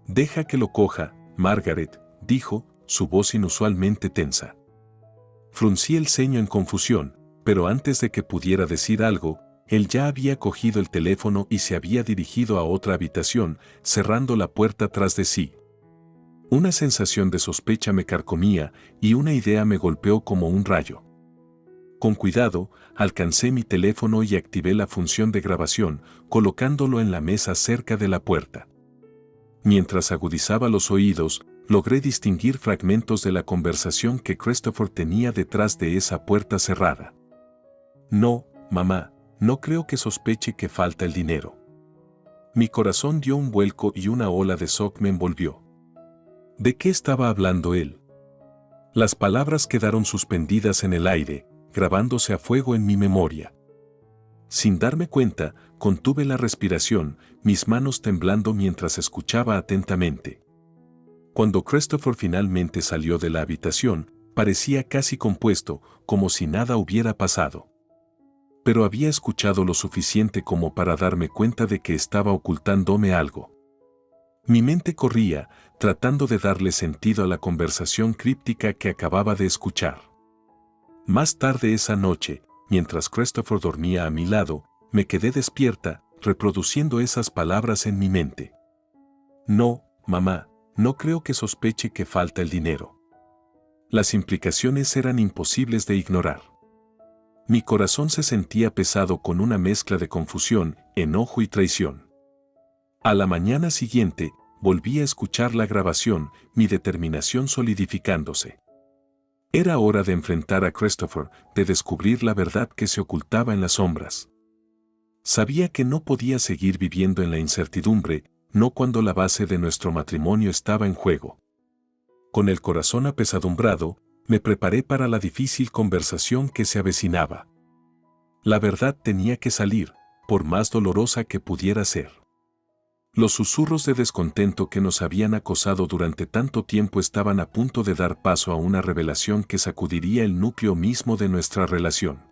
«Deja que lo coja, Margaret», dijo, su voz inusualmente tensa. Fruncí el ceño en confusión, pero antes de que pudiera decir algo, él ya había cogido el teléfono y se había dirigido a otra habitación, cerrando la puerta tras de sí. Una sensación de sospecha me carcomía y una idea me golpeó como un rayo. Con cuidado, alcancé mi teléfono y activé la función de grabación, colocándolo en la mesa cerca de la puerta. Mientras agudizaba los oídos, logré distinguir fragmentos de la conversación que Christopher tenía detrás de esa puerta cerrada. No, mamá, no creo que sospeche que falta el dinero. Mi corazón dio un vuelco y una ola de shock me envolvió. ¿De qué estaba hablando él? Las palabras quedaron suspendidas en el aire, grabándose a fuego en mi memoria. Sin darme cuenta, contuve la respiración, mis manos temblando mientras escuchaba atentamente. Cuando Christopher finalmente salió de la habitación, parecía casi compuesto, como si nada hubiera pasado. Pero había escuchado lo suficiente como para darme cuenta de que estaba ocultándome algo. Mi mente corría, tratando de darle sentido a la conversación críptica que acababa de escuchar. Más tarde esa noche, mientras Christopher dormía a mi lado, me quedé despierta, reproduciendo esas palabras en mi mente. No, mamá, no creo que sospeche que falta el dinero. Las implicaciones eran imposibles de ignorar. Mi corazón se sentía pesado con una mezcla de confusión, enojo y traición. A la mañana siguiente, volví a escuchar la grabación, mi determinación solidificándose. Era hora de enfrentar a Christopher, de descubrir la verdad que se ocultaba en las sombras. Sabía que no podía seguir viviendo en la incertidumbre, no cuando la base de nuestro matrimonio estaba en juego. Con el corazón apesadumbrado, me preparé para la difícil conversación que se avecinaba. La verdad tenía que salir, por más dolorosa que pudiera ser. Los susurros de descontento que nos habían acosado durante tanto tiempo estaban a punto de dar paso a una revelación que sacudiría el núcleo mismo de nuestra relación.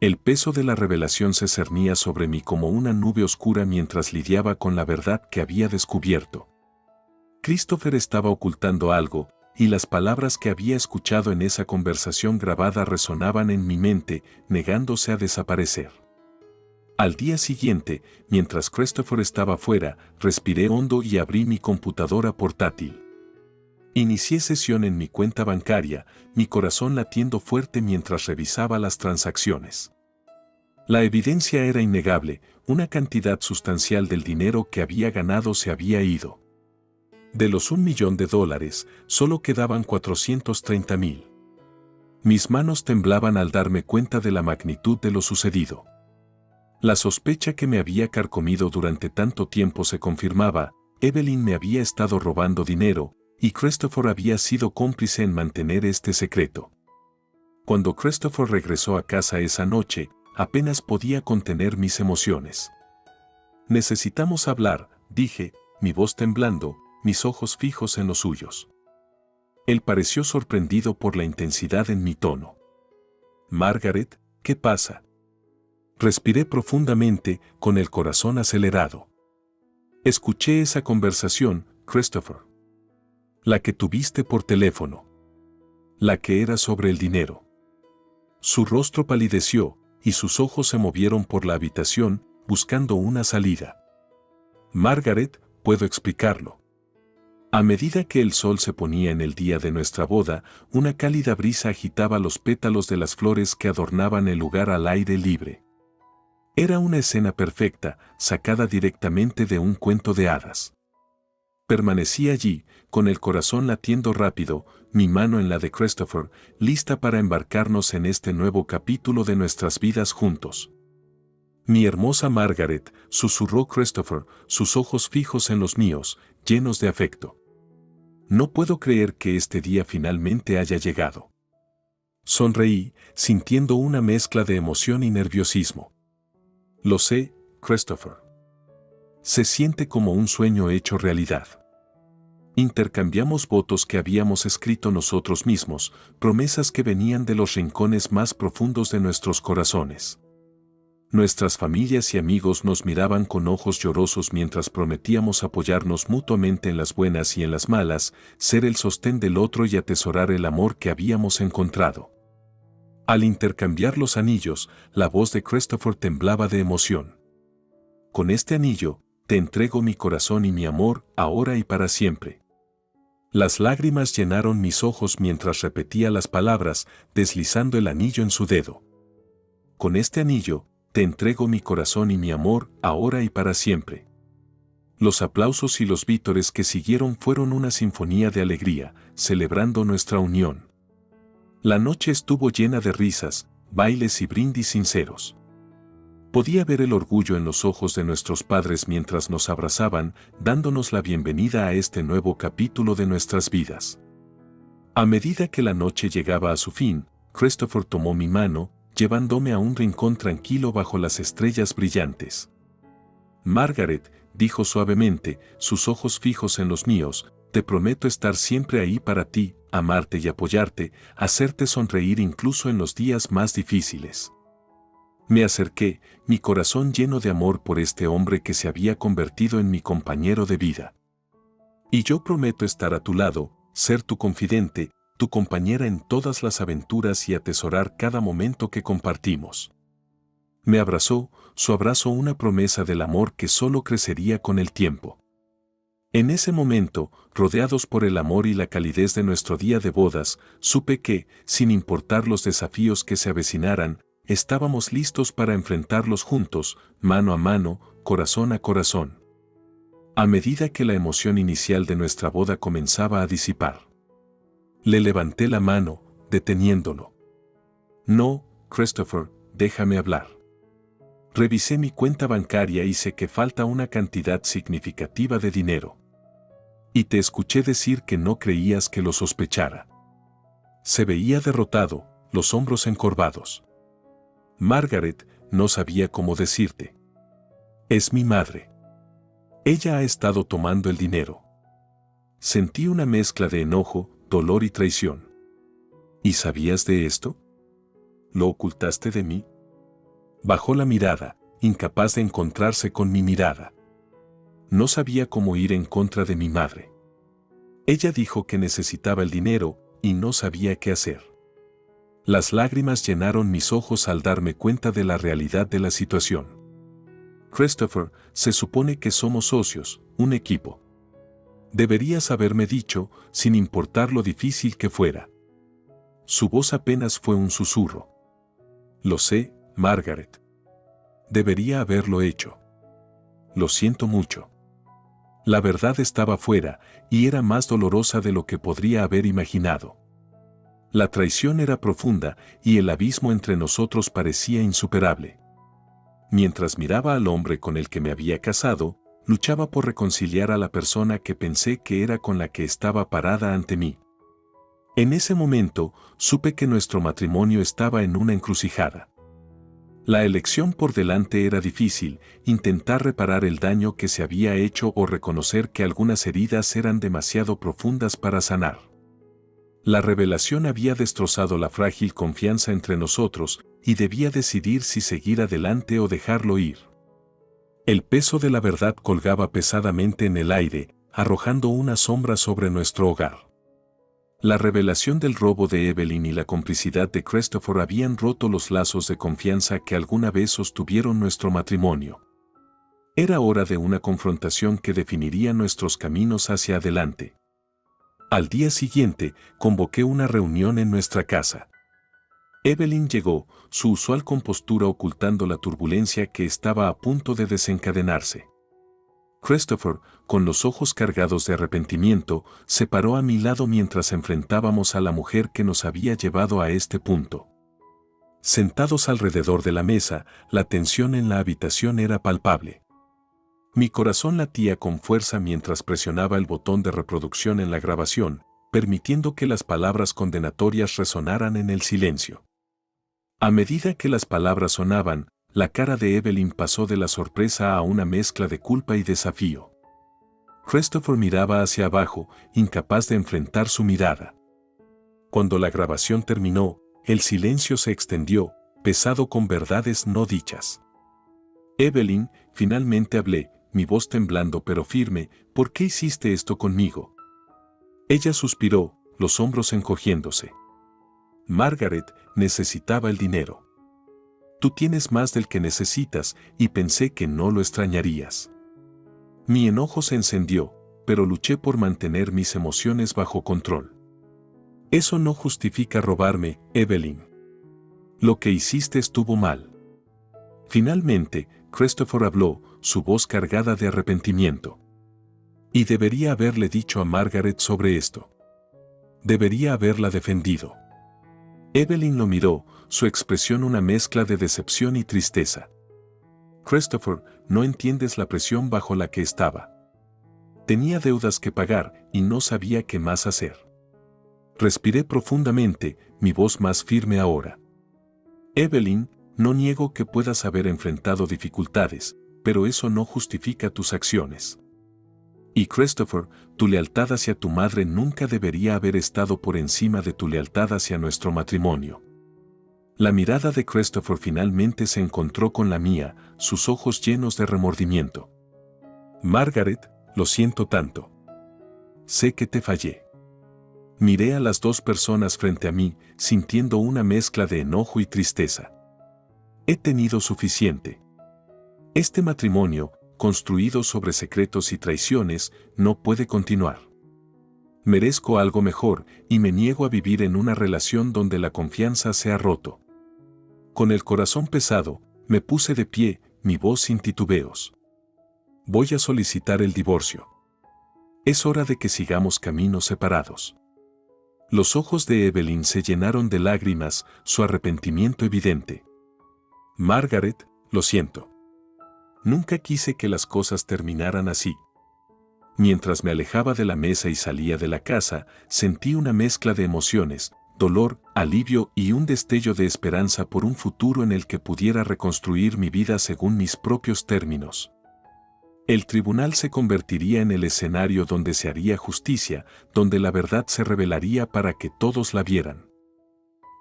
El peso de la revelación se cernía sobre mí como una nube oscura mientras lidiaba con la verdad que había descubierto. Christopher estaba ocultando algo, y las palabras que había escuchado en esa conversación grabada resonaban en mi mente, negándose a desaparecer. Al día siguiente, mientras Christopher estaba fuera, respiré hondo y abrí mi computadora portátil. Inicié sesión en mi cuenta bancaria, mi corazón latiendo fuerte mientras revisaba las transacciones. La evidencia era innegable, una cantidad sustancial del dinero que había ganado se había ido. De los $1 millón, solo quedaban 430,000. Mis manos temblaban al darme cuenta de la magnitud de lo sucedido. La sospecha que me había carcomido durante tanto tiempo se confirmaba, Evelyn me había estado robando dinero, y Christopher había sido cómplice en mantener este secreto. Cuando Christopher regresó a casa esa noche, apenas podía contener mis emociones. Necesitamos hablar, dije, mi voz temblando, mis ojos fijos en los suyos. Él pareció sorprendido por la intensidad en mi tono. Margaret, ¿qué pasa? Respiré profundamente, con el corazón acelerado. Escuché esa conversación, Christopher. La que tuviste por teléfono. La que era sobre el dinero. Su rostro palideció, y sus ojos se movieron por la habitación, buscando una salida. Margaret, puedo explicarlo. A medida que el sol se ponía en el día de nuestra boda, una cálida brisa agitaba los pétalos de las flores que adornaban el lugar al aire libre. Era una escena perfecta, sacada directamente de un cuento de hadas. Permanecí allí, con el corazón latiendo rápido, mi mano en la de Christopher, lista para embarcarnos en este nuevo capítulo de nuestras vidas juntos. Mi hermosa Margaret, susurró Christopher, sus ojos fijos en los míos, llenos de afecto. No puedo creer que este día finalmente haya llegado. Sonreí, sintiendo una mezcla de emoción y nerviosismo. Lo sé, Christopher. Se siente como un sueño hecho realidad. Intercambiamos votos que habíamos escrito nosotros mismos, promesas que venían de los rincones más profundos de nuestros corazones. Nuestras familias y amigos nos miraban con ojos llorosos mientras prometíamos apoyarnos mutuamente en las buenas y en las malas, ser el sostén del otro y atesorar el amor que habíamos encontrado. Al intercambiar los anillos, la voz de Christopher temblaba de emoción. Con este anillo, te entrego mi corazón y mi amor, ahora y para siempre. Las lágrimas llenaron mis ojos mientras repetía las palabras, deslizando el anillo en su dedo. Con este anillo, te entrego mi corazón y mi amor, ahora y para siempre. Los aplausos y los vítores que siguieron fueron una sinfonía de alegría, celebrando nuestra unión. La noche estuvo llena de risas, bailes y brindis sinceros. Podía ver el orgullo en los ojos de nuestros padres mientras nos abrazaban, dándonos la bienvenida a este nuevo capítulo de nuestras vidas. A medida que la noche llegaba a su fin, Christopher tomó mi mano, llevándome a un rincón tranquilo bajo las estrellas brillantes. Margaret, dijo suavemente, sus ojos fijos en los míos, te prometo estar siempre ahí para ti, amarte y apoyarte, hacerte sonreír incluso en los días más difíciles. Me acerqué, mi corazón lleno de amor por este hombre que se había convertido en mi compañero de vida. Y yo prometo estar a tu lado, ser tu confidente, tu compañera en todas las aventuras y atesorar cada momento que compartimos. Me abrazó, su abrazo una promesa del amor que solo crecería con el tiempo. En ese momento, rodeados por el amor y la calidez de nuestro día de bodas, supe que, sin importar los desafíos que se avecinaran, estábamos listos para enfrentarlos juntos, mano a mano, corazón a corazón. A medida que la emoción inicial de nuestra boda comenzaba a disipar, le levanté la mano, deteniéndolo. No, Christopher, déjame hablar. Revisé mi cuenta bancaria y sé que falta una cantidad significativa de dinero. Y te escuché decir que no creías que lo sospechara. Se veía derrotado, los hombros encorvados. Margaret, no sabía cómo decirte. Es mi madre. Ella ha estado tomando el dinero. Sentí una mezcla de enojo, dolor y traición. ¿Y sabías de esto? ¿Lo ocultaste de mí? Bajó la mirada, incapaz de encontrarse con mi mirada. No sabía cómo ir en contra de mi madre. Ella dijo que necesitaba el dinero y no sabía qué hacer. Las lágrimas llenaron mis ojos al darme cuenta de la realidad de la situación. Christopher, se supone que somos socios, un equipo. Deberías haberme dicho, sin importar lo difícil que fuera. Su voz apenas fue un susurro. Lo sé, Margaret. Debería haberlo hecho. Lo siento mucho. La verdad estaba fuera, y era más dolorosa de lo que podría haber imaginado. La traición era profunda, y el abismo entre nosotros parecía insuperable. Mientras miraba al hombre con el que me había casado, luchaba por reconciliar a la persona que pensé que era con la que estaba parada ante mí. En ese momento, supe que nuestro matrimonio estaba en una encrucijada. La elección por delante era difícil, intentar reparar el daño que se había hecho o reconocer que algunas heridas eran demasiado profundas para sanar. La revelación había destrozado la frágil confianza entre nosotros y debía decidir si seguir adelante o dejarlo ir. El peso de la verdad colgaba pesadamente en el aire, arrojando una sombra sobre nuestro hogar. La revelación del robo de Evelyn y la complicidad de Christopher habían roto los lazos de confianza que alguna vez sostuvieron nuestro matrimonio. Era hora de una confrontación que definiría nuestros caminos hacia adelante. Al día siguiente, convoqué una reunión en nuestra casa. Evelyn llegó, su usual compostura ocultando la turbulencia que estaba a punto de desencadenarse. Christopher, con los ojos cargados de arrepentimiento, se paró a mi lado mientras enfrentábamos a la mujer que nos había llevado a este punto. Sentados alrededor de la mesa, la tensión en la habitación era palpable. Mi corazón latía con fuerza mientras presionaba el botón de reproducción en la grabación, permitiendo que las palabras condenatorias resonaran en el silencio. A medida que las palabras sonaban, la cara de Evelyn pasó de la sorpresa a una mezcla de culpa y desafío. Christopher miraba hacia abajo, incapaz de enfrentar su mirada. Cuando la grabación terminó, el silencio se extendió, pesado con verdades no dichas. Evelyn, finalmente hablé, mi voz temblando pero firme, ¿por qué hiciste esto conmigo? Ella suspiró, los hombros encogiéndose. Margaret necesitaba el dinero. Tú tienes más del que necesitas y pensé que no lo extrañarías. Mi enojo se encendió, pero luché por mantener mis emociones bajo control. Eso no justifica robarme, Evelyn. Lo que hiciste estuvo mal. Finalmente, Christopher habló, su voz cargada de arrepentimiento. Y debería haberle dicho a Margaret sobre esto. Debería haberla defendido. Evelyn lo miró, su expresión una mezcla de decepción y tristeza. Christopher, no entiendes la presión bajo la que estaba. Tenía deudas que pagar y no sabía qué más hacer. Respiré profundamente, mi voz más firme ahora. Evelyn, no niego que puedas haber enfrentado dificultades, pero eso no justifica tus acciones. Y Christopher, tu lealtad hacia tu madre nunca debería haber estado por encima de tu lealtad hacia nuestro matrimonio. La mirada de Christopher finalmente se encontró con la mía, sus ojos llenos de remordimiento. Margaret, lo siento tanto. Sé que te fallé. Miré a las dos personas frente a mí, sintiendo una mezcla de enojo y tristeza. He tenido suficiente. Este matrimonio, construido sobre secretos y traiciones, no puede continuar. Merezco algo mejor y me niego a vivir en una relación donde la confianza se ha roto. Con el corazón pesado, me puse de pie, mi voz sin titubeos. Voy a solicitar el divorcio. Es hora de que sigamos caminos separados. Los ojos de Evelyn se llenaron de lágrimas, su arrepentimiento evidente. Margaret, lo siento. Nunca quise que las cosas terminaran así. Mientras me alejaba de la mesa y salía de la casa, sentí una mezcla de emociones, dolor, alivio y un destello de esperanza por un futuro en el que pudiera reconstruir mi vida según mis propios términos. El tribunal se convertiría en el escenario donde se haría justicia, donde la verdad se revelaría para que todos la vieran.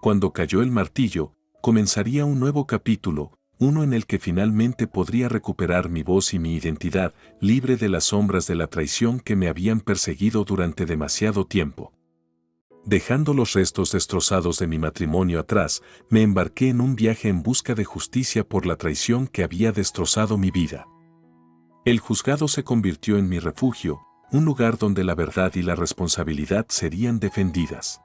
Cuando cayó el martillo, comenzaría un nuevo capítulo, uno en el que finalmente podría recuperar mi voz y mi identidad, libre de las sombras de la traición que me habían perseguido durante demasiado tiempo. Dejando los restos destrozados de mi matrimonio atrás, me embarqué en un viaje en busca de justicia por la traición que había destrozado mi vida. El juzgado se convirtió en mi refugio, un lugar donde la verdad y la responsabilidad serían defendidas.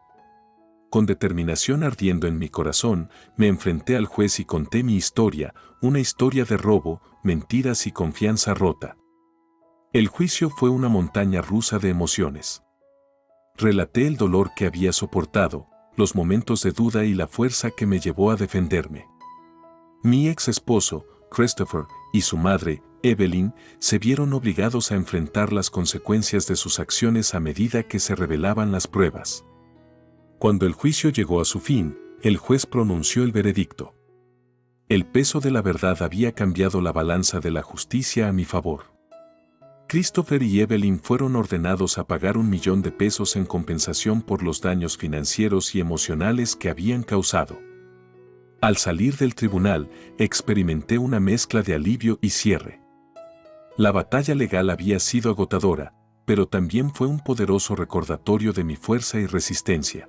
Con determinación ardiendo en mi corazón, me enfrenté al juez y conté mi historia, una historia de robo, mentiras y confianza rota. El juicio fue una montaña rusa de emociones. Relaté el dolor que había soportado, los momentos de duda y la fuerza que me llevó a defenderme. Mi ex esposo, Christopher, y su madre, Evelyn, se vieron obligados a enfrentar las consecuencias de sus acciones a medida que se revelaban las pruebas. Cuando el juicio llegó a su fin, el juez pronunció el veredicto. El peso de la verdad había cambiado la balanza de la justicia a mi favor. Christopher y Evelyn fueron ordenados a pagar $1 millón en compensación por los daños financieros y emocionales que habían causado. Al salir del tribunal, experimenté una mezcla de alivio y cierre. La batalla legal había sido agotadora, pero también fue un poderoso recordatorio de mi fuerza y resistencia.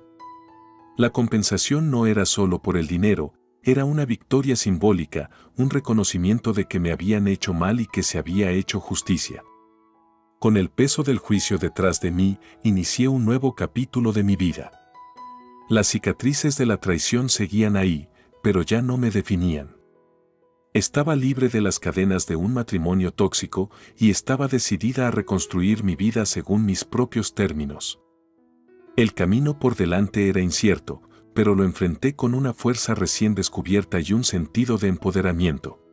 La compensación no era solo por el dinero, era una victoria simbólica, un reconocimiento de que me habían hecho mal y que se había hecho justicia. Con el peso del juicio detrás de mí, inicié un nuevo capítulo de mi vida. Las cicatrices de la traición seguían ahí, pero ya no me definían. Estaba libre de las cadenas de un matrimonio tóxico y estaba decidida a reconstruir mi vida según mis propios términos. El camino por delante era incierto, pero lo enfrenté con una fuerza recién descubierta y un sentido de empoderamiento.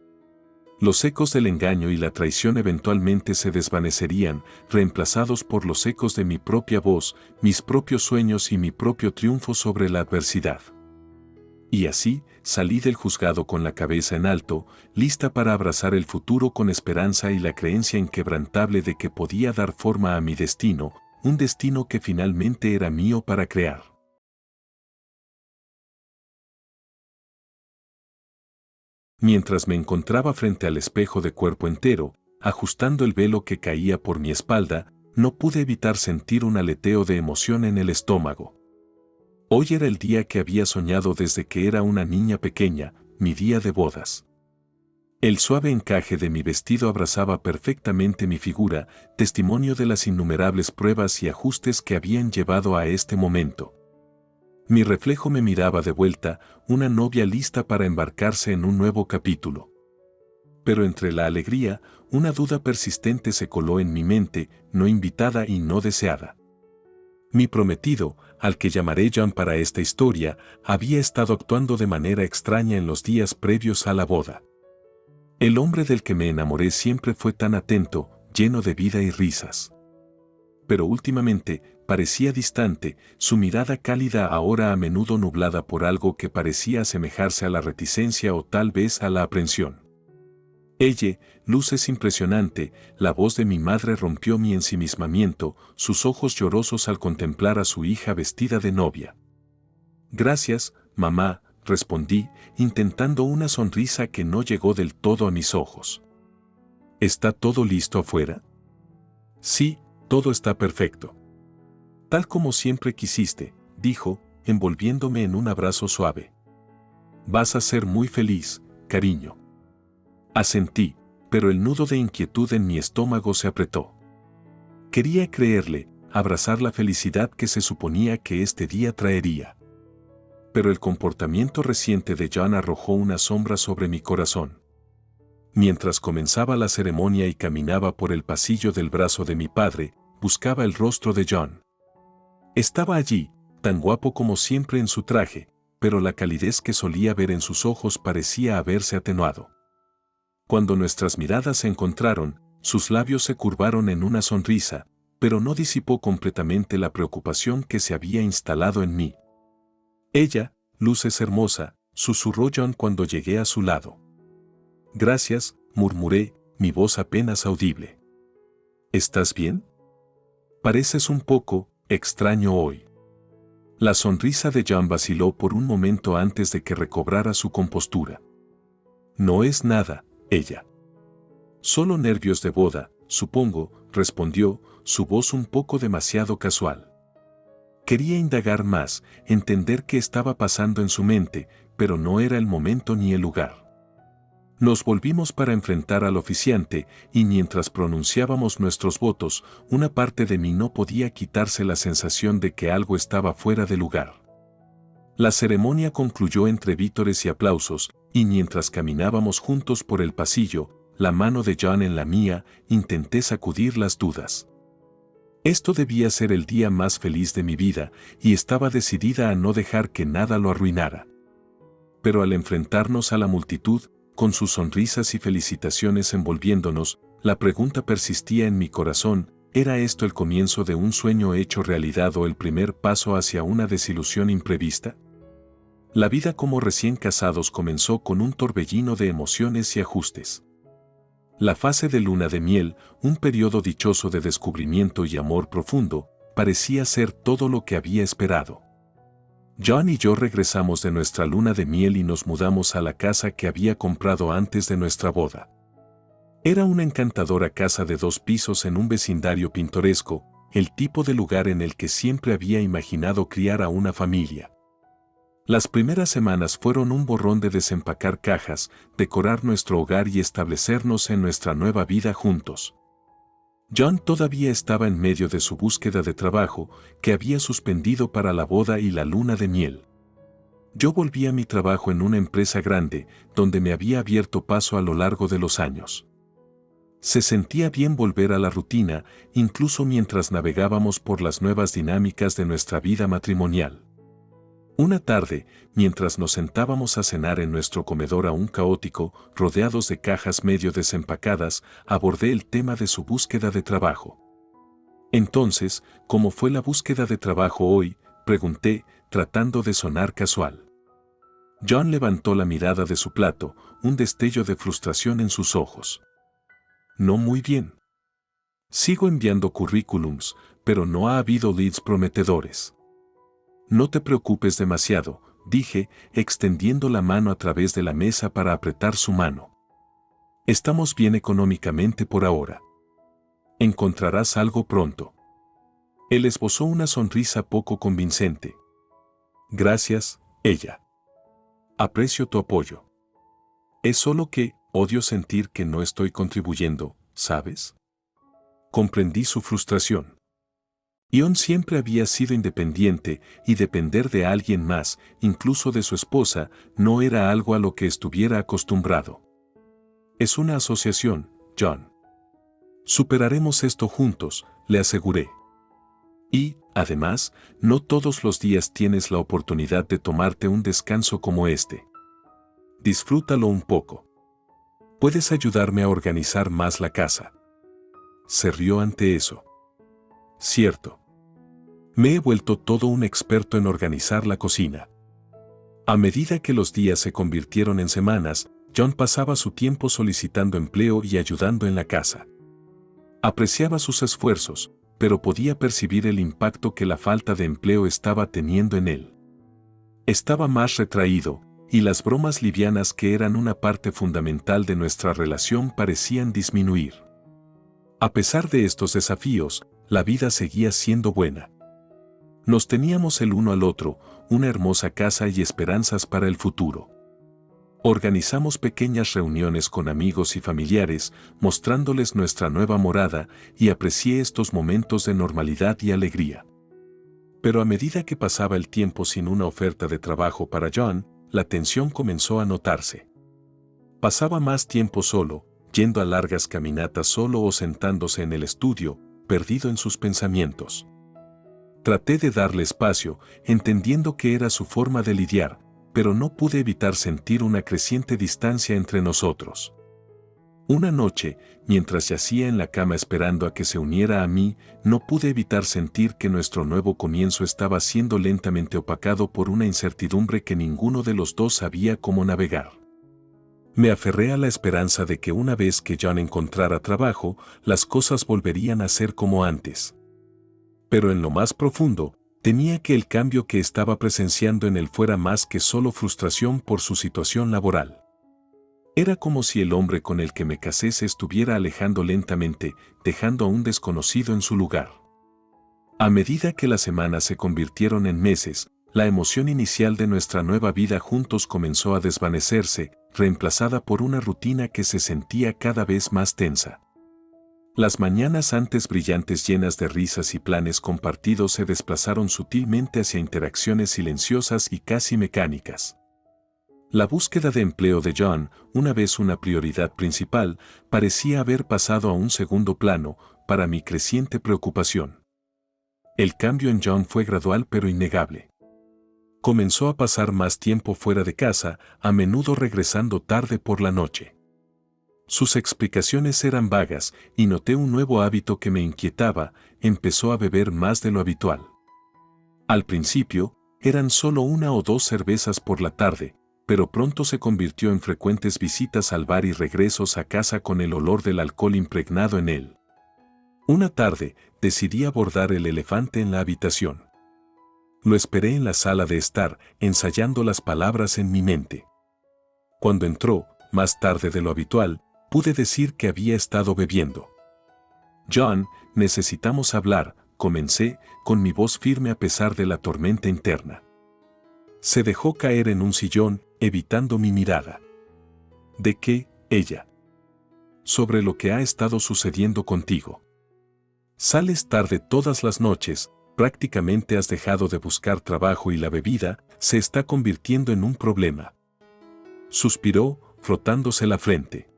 Los ecos del engaño y la traición eventualmente se desvanecerían, reemplazados por los ecos de mi propia voz, mis propios sueños y mi propio triunfo sobre la adversidad. Y así, salí del juzgado con la cabeza en alto, lista para abrazar el futuro con esperanza y la creencia inquebrantable de que podía dar forma a mi destino, un destino que finalmente era mío para crear. Mientras me encontraba frente al espejo de cuerpo entero, ajustando el velo que caía por mi espalda, no pude evitar sentir un aleteo de emoción en el estómago. Hoy era el día que había soñado desde que era una niña pequeña, mi día de bodas. El suave encaje de mi vestido abrazaba perfectamente mi figura, testimonio de las innumerables pruebas y ajustes que habían llevado a este momento. Mi reflejo me miraba de vuelta, una novia lista para embarcarse en un nuevo capítulo. Pero entre la alegría, una duda persistente se coló en mi mente, no invitada y no deseada. Mi prometido, al que llamaré John para esta historia, había estado actuando de manera extraña en los días previos a la boda. El hombre del que me enamoré siempre fue tan atento, lleno de vida y risas. Pero últimamente, parecía distante, su mirada cálida ahora a menudo nublada por algo que parecía asemejarse a la reticencia o tal vez a la aprensión. Ella, luces impresionante, la voz de mi madre rompió mi ensimismamiento, sus ojos llorosos al contemplar a su hija vestida de novia. Gracias, mamá, respondí, intentando una sonrisa que no llegó del todo a mis ojos. ¿Está todo listo afuera? Sí, todo está perfecto. Tal como siempre quisiste, dijo, envolviéndome en un abrazo suave. Vas a ser muy feliz, cariño. Asentí, pero el nudo de inquietud en mi estómago se apretó. Quería creerle, abrazar la felicidad que se suponía que este día traería. Pero el comportamiento reciente de John arrojó una sombra sobre mi corazón. Mientras comenzaba la ceremonia y caminaba por el pasillo del brazo de mi padre, buscaba el rostro de John. Estaba allí, tan guapo como siempre en su traje, pero la calidez que solía ver en sus ojos parecía haberse atenuado. Cuando nuestras miradas se encontraron, sus labios se curvaron en una sonrisa, pero no disipó completamente la preocupación que se había instalado en mí. Ella, luces hermosa, susurró John cuando llegué a su lado. Gracias, murmuré, mi voz apenas audible. ¿Estás bien? Pareces un poco extraño hoy. La sonrisa de John vaciló por un momento antes de que recobrara su compostura. No es nada, ella. Solo nervios de boda, supongo, respondió, su voz un poco demasiado casual. Quería indagar más, entender qué estaba pasando en su mente, pero no era el momento ni el lugar. Nos volvimos para enfrentar al oficiante, y mientras pronunciábamos nuestros votos, una parte de mí no podía quitarse la sensación de que algo estaba fuera de lugar. La ceremonia concluyó entre vítores y aplausos, y mientras caminábamos juntos por el pasillo, la mano de John en la mía, intenté sacudir las dudas. Esto debía ser el día más feliz de mi vida, y estaba decidida a no dejar que nada lo arruinara. Pero al enfrentarnos a la multitud, con sus sonrisas y felicitaciones envolviéndonos, la pregunta persistía en mi corazón, ¿era esto el comienzo de un sueño hecho realidad o el primer paso hacia una desilusión imprevista? La vida como recién casados comenzó con un torbellino de emociones y ajustes. La fase de luna de miel, un periodo dichoso de descubrimiento y amor profundo, parecía ser todo lo que había esperado. John y yo regresamos de nuestra luna de miel y nos mudamos a la casa que había comprado antes de nuestra boda. Era una encantadora casa de 2 pisos en un vecindario pintoresco, el tipo de lugar en el que siempre había imaginado criar a una familia. Las primeras semanas fueron un borrón de desempacar cajas, decorar nuestro hogar y establecernos en nuestra nueva vida juntos. John todavía estaba en medio de su búsqueda de trabajo, que había suspendido para la boda y la luna de miel. Yo volví a mi trabajo en una empresa grande, donde me había abierto paso a lo largo de los años. Se sentía bien volver a la rutina, incluso mientras navegábamos por las nuevas dinámicas de nuestra vida matrimonial. Una tarde, mientras nos sentábamos a cenar en nuestro comedor aún caótico, rodeados de cajas medio desempacadas, abordé el tema de su búsqueda de trabajo. Entonces, ¿cómo fue la búsqueda de trabajo hoy?, pregunté, tratando de sonar casual. John levantó la mirada de su plato, un destello de frustración en sus ojos. No muy bien. Sigo enviando currículums, pero no ha habido leads prometedores. No te preocupes demasiado, dije, extendiendo la mano a través de la mesa para apretar su mano. Estamos bien económicamente por ahora. Encontrarás algo pronto. Él esbozó una sonrisa poco convincente. Gracias, ella. Aprecio tu apoyo. Es solo que, odio sentir que no estoy contribuyendo, ¿sabes? Comprendí su frustración. John siempre había sido independiente y depender de alguien más, incluso de su esposa, no era algo a lo que estuviera acostumbrado. Es una asociación, John. Superaremos esto juntos, le aseguré. Y, además, no todos los días tienes la oportunidad de tomarte un descanso como este. Disfrútalo un poco. ¿Puedes ayudarme a organizar más la casa? Se rió ante eso. Cierto. Me he vuelto todo un experto en organizar la cocina. A medida que los días se convirtieron en semanas, John pasaba su tiempo solicitando empleo y ayudando en la casa. Apreciaba sus esfuerzos, pero podía percibir el impacto que la falta de empleo estaba teniendo en él. Estaba más retraído, y las bromas livianas que eran una parte fundamental de nuestra relación parecían disminuir. A pesar de estos desafíos, la vida seguía siendo buena. Nos teníamos el uno al otro, una hermosa casa y esperanzas para el futuro. Organizamos pequeñas reuniones con amigos y familiares, mostrándoles nuestra nueva morada, y aprecié estos momentos de normalidad y alegría. Pero a medida que pasaba el tiempo sin una oferta de trabajo para John, la tensión comenzó a notarse. Pasaba más tiempo solo, yendo a largas caminatas solo o sentándose en el estudio, perdido en sus pensamientos. Traté de darle espacio, entendiendo que era su forma de lidiar, pero no pude evitar sentir una creciente distancia entre nosotros. Una noche, mientras yacía en la cama esperando a que se uniera a mí, no pude evitar sentir que nuestro nuevo comienzo estaba siendo lentamente opacado por una incertidumbre que ninguno de los dos sabía cómo navegar. Me aferré a la esperanza de que una vez que John encontrara trabajo, las cosas volverían a ser como antes. Pero en lo más profundo, temía que el cambio que estaba presenciando en él fuera más que solo frustración por su situación laboral. Era como si el hombre con el que me casé se estuviera alejando lentamente, dejando a un desconocido en su lugar. A medida que las semanas se convirtieron en meses, la emoción inicial de nuestra nueva vida juntos comenzó a desvanecerse, reemplazada por una rutina que se sentía cada vez más tensa. Las mañanas antes brillantes llenas de risas y planes compartidos se desplazaron sutilmente hacia interacciones silenciosas y casi mecánicas. La búsqueda de empleo de John, una vez una prioridad principal, parecía haber pasado a un segundo plano, para mi creciente preocupación. El cambio en John fue gradual pero innegable. Comenzó a pasar más tiempo fuera de casa, a menudo regresando tarde por la noche. Sus explicaciones eran vagas y noté un nuevo hábito que me inquietaba: empezó a beber más de lo habitual. Al principio, eran solo 1 o 2 cervezas por la tarde, pero pronto se convirtió en frecuentes visitas al bar y regresos a casa con el olor del alcohol impregnado en él. Una tarde, decidí abordar el elefante en la habitación. Lo esperé en la sala de estar, ensayando las palabras en mi mente. Cuando entró, más tarde de lo habitual, pude decir que había estado bebiendo. John, necesitamos hablar, comencé, con mi voz firme a pesar de la tormenta interna. Se dejó caer en un sillón, evitando mi mirada. ¿De qué, ella? Sobre lo que ha estado sucediendo contigo. Sales tarde todas las noches, prácticamente has dejado de buscar trabajo y la bebida se está convirtiendo en un problema. Suspiró, frotándose la frente.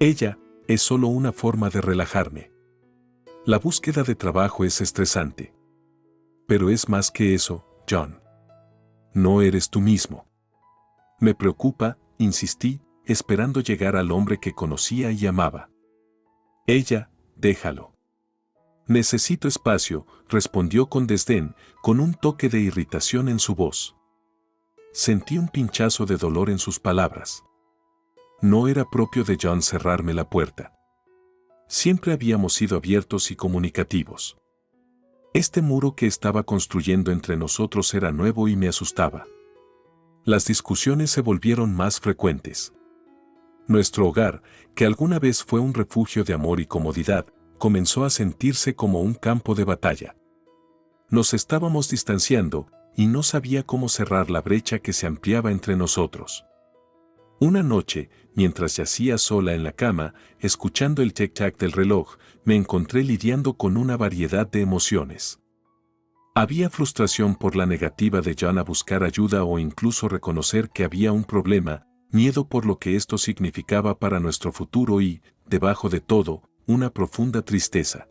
Ella, es solo una forma de relajarme. La búsqueda de trabajo es estresante. Pero es más que eso, John. No eres tú mismo. Me preocupa, insistí, esperando llegar al hombre que conocía y amaba. Ella, déjalo. Necesito espacio, respondió con desdén, con un toque de irritación en su voz. Sentí un pinchazo de dolor en sus palabras. No era propio de John cerrarme la puerta. Siempre habíamos sido abiertos y comunicativos. Este muro que estaba construyendo entre nosotros era nuevo y me asustaba. Las discusiones se volvieron más frecuentes. Nuestro hogar, que alguna vez fue un refugio de amor y comodidad, comenzó a sentirse como un campo de batalla. Nos estábamos distanciando, y no sabía cómo cerrar la brecha que se ampliaba entre nosotros. Una noche, mientras yacía sola en la cama, escuchando el tic-tac del reloj, me encontré lidiando con una variedad de emociones. Había frustración por la negativa de John a buscar ayuda o incluso reconocer que había un problema, miedo por lo que esto significaba para nuestro futuro y, debajo de todo, una profunda tristeza.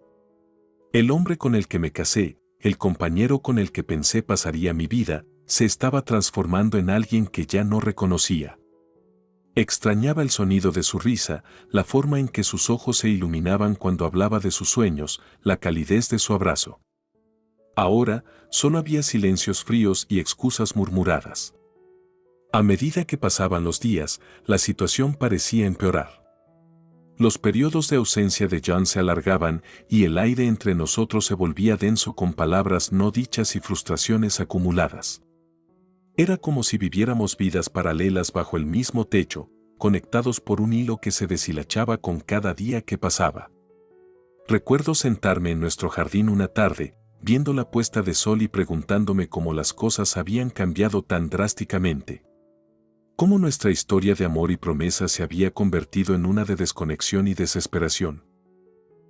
El hombre con el que me casé, el compañero con el que pensé pasaría mi vida, se estaba transformando en alguien que ya no reconocía. Extrañaba el sonido de su risa, la forma en que sus ojos se iluminaban cuando hablaba de sus sueños, la calidez de su abrazo. Ahora, solo había silencios fríos y excusas murmuradas. A medida que pasaban los días, la situación parecía empeorar. Los periodos de ausencia de John se alargaban y el aire entre nosotros se volvía denso con palabras no dichas y frustraciones acumuladas. Era como si viviéramos vidas paralelas bajo el mismo techo, conectados por un hilo que se deshilachaba con cada día que pasaba. Recuerdo sentarme en nuestro jardín una tarde, viendo la puesta de sol y preguntándome cómo las cosas habían cambiado tan drásticamente. Cómo nuestra historia de amor y promesa se había convertido en una de desconexión y desesperación.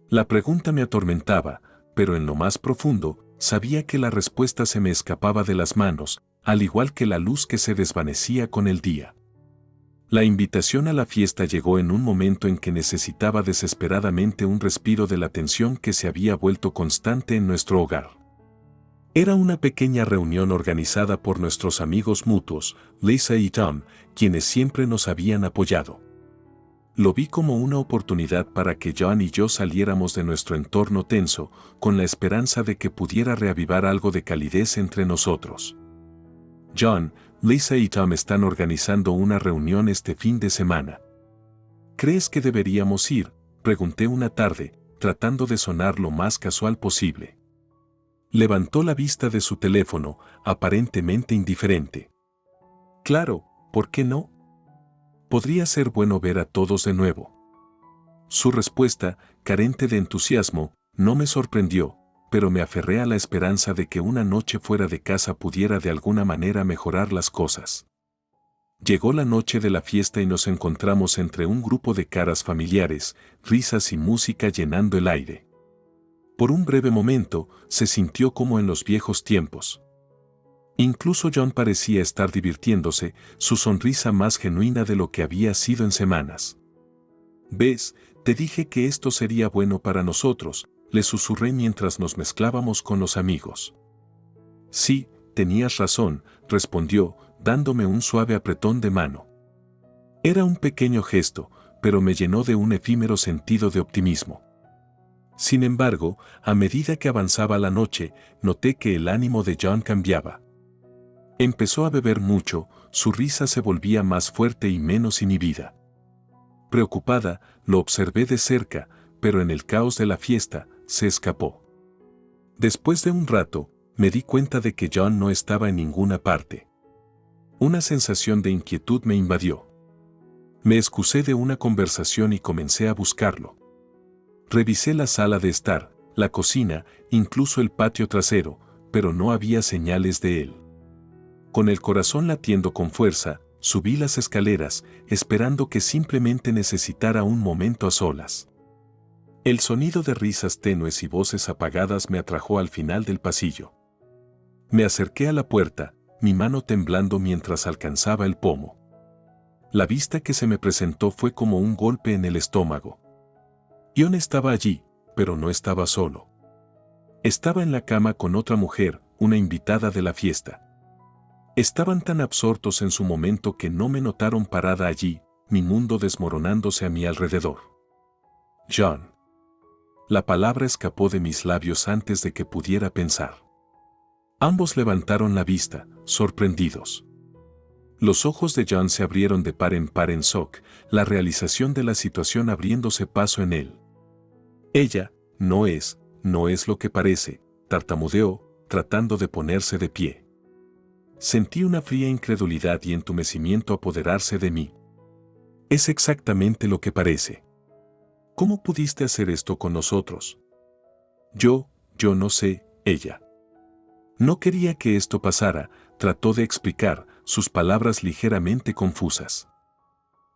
La pregunta me atormentaba, pero en lo más profundo, sabía que la respuesta se me escapaba de las manos, al igual que la luz que se desvanecía con el día. La invitación a la fiesta llegó en un momento en que necesitaba desesperadamente un respiro de la tensión que se había vuelto constante en nuestro hogar. Era una pequeña reunión organizada por nuestros amigos mutuos, Lisa y Tom, quienes siempre nos habían apoyado. Lo vi como una oportunidad para que John y yo saliéramos de nuestro entorno tenso, con la esperanza de que pudiera reavivar algo de calidez entre nosotros. John, Lisa y Tom están organizando una reunión este fin de semana. ¿Crees que deberíamos ir?, pregunté una tarde, tratando de sonar lo más casual posible. Levantó la vista de su teléfono, aparentemente indiferente. Claro, ¿por qué no? Podría ser bueno ver a todos de nuevo. Su respuesta, carente de entusiasmo, no me sorprendió, pero me aferré a la esperanza de que una noche fuera de casa pudiera de alguna manera mejorar las cosas. Llegó la noche de la fiesta y nos encontramos entre un grupo de caras familiares, risas y música llenando el aire. Por un breve momento, se sintió como en los viejos tiempos. Incluso John parecía estar divirtiéndose, su sonrisa más genuina de lo que había sido en semanas. «¿Ves? Te dije que esto sería bueno para nosotros», le susurré mientras nos mezclábamos con los amigos. «Sí, tenías razón», respondió, dándome un suave apretón de mano. Era un pequeño gesto, pero me llenó de un efímero sentido de optimismo. Sin embargo, a medida que avanzaba la noche, noté que el ánimo de John cambiaba. Empezó a beber mucho, su risa se volvía más fuerte y menos inhibida. Preocupada, lo observé de cerca, pero en el caos de la fiesta, se escapó. Después de un rato, me di cuenta de que John no estaba en ninguna parte. Una sensación de inquietud me invadió. Me excusé de una conversación y comencé a buscarlo. Revisé la sala de estar, la cocina, incluso el patio trasero, pero no había señales de él. Con el corazón latiendo con fuerza, subí las escaleras, esperando que simplemente necesitara un momento a solas. El sonido de risas tenues y voces apagadas me atrajo al final del pasillo. Me acerqué a la puerta, mi mano temblando mientras alcanzaba el pomo. La vista que se me presentó fue como un golpe en el estómago. John estaba allí, pero no estaba solo. Estaba en la cama con otra mujer, una invitada de la fiesta. Estaban tan absortos en su momento que no me notaron parada allí, mi mundo desmoronándose a mi alrededor. John. La palabra escapó de mis labios antes de que pudiera pensar. Ambos levantaron la vista, sorprendidos. Los ojos de John se abrieron de par en shock, la realización de la situación abriéndose paso en él. Ella, no es lo que parece, tartamudeó, tratando de ponerse de pie. Sentí una fría incredulidad y entumecimiento apoderarse de mí. Es exactamente lo que parece. ¿Cómo pudiste hacer esto con nosotros? Yo no sé, ella. No quería que esto pasara, trató de explicar, sus palabras ligeramente confusas.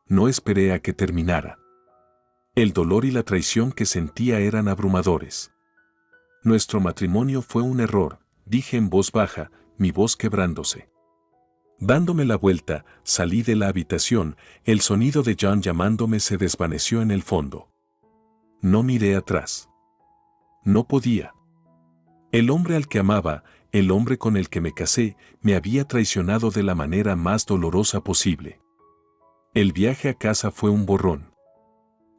no esperé a que terminara. El dolor y la traición que sentía eran abrumadores. Nuestro matrimonio fue un error, dije en voz baja, mi voz quebrándose. Dándome la vuelta, salí de la habitación, el sonido de John llamándome se desvaneció en el fondo. No miré atrás. No podía. El hombre al que amaba, el hombre con el que me casé, me había traicionado de la manera más dolorosa posible. El viaje a casa fue un borrón.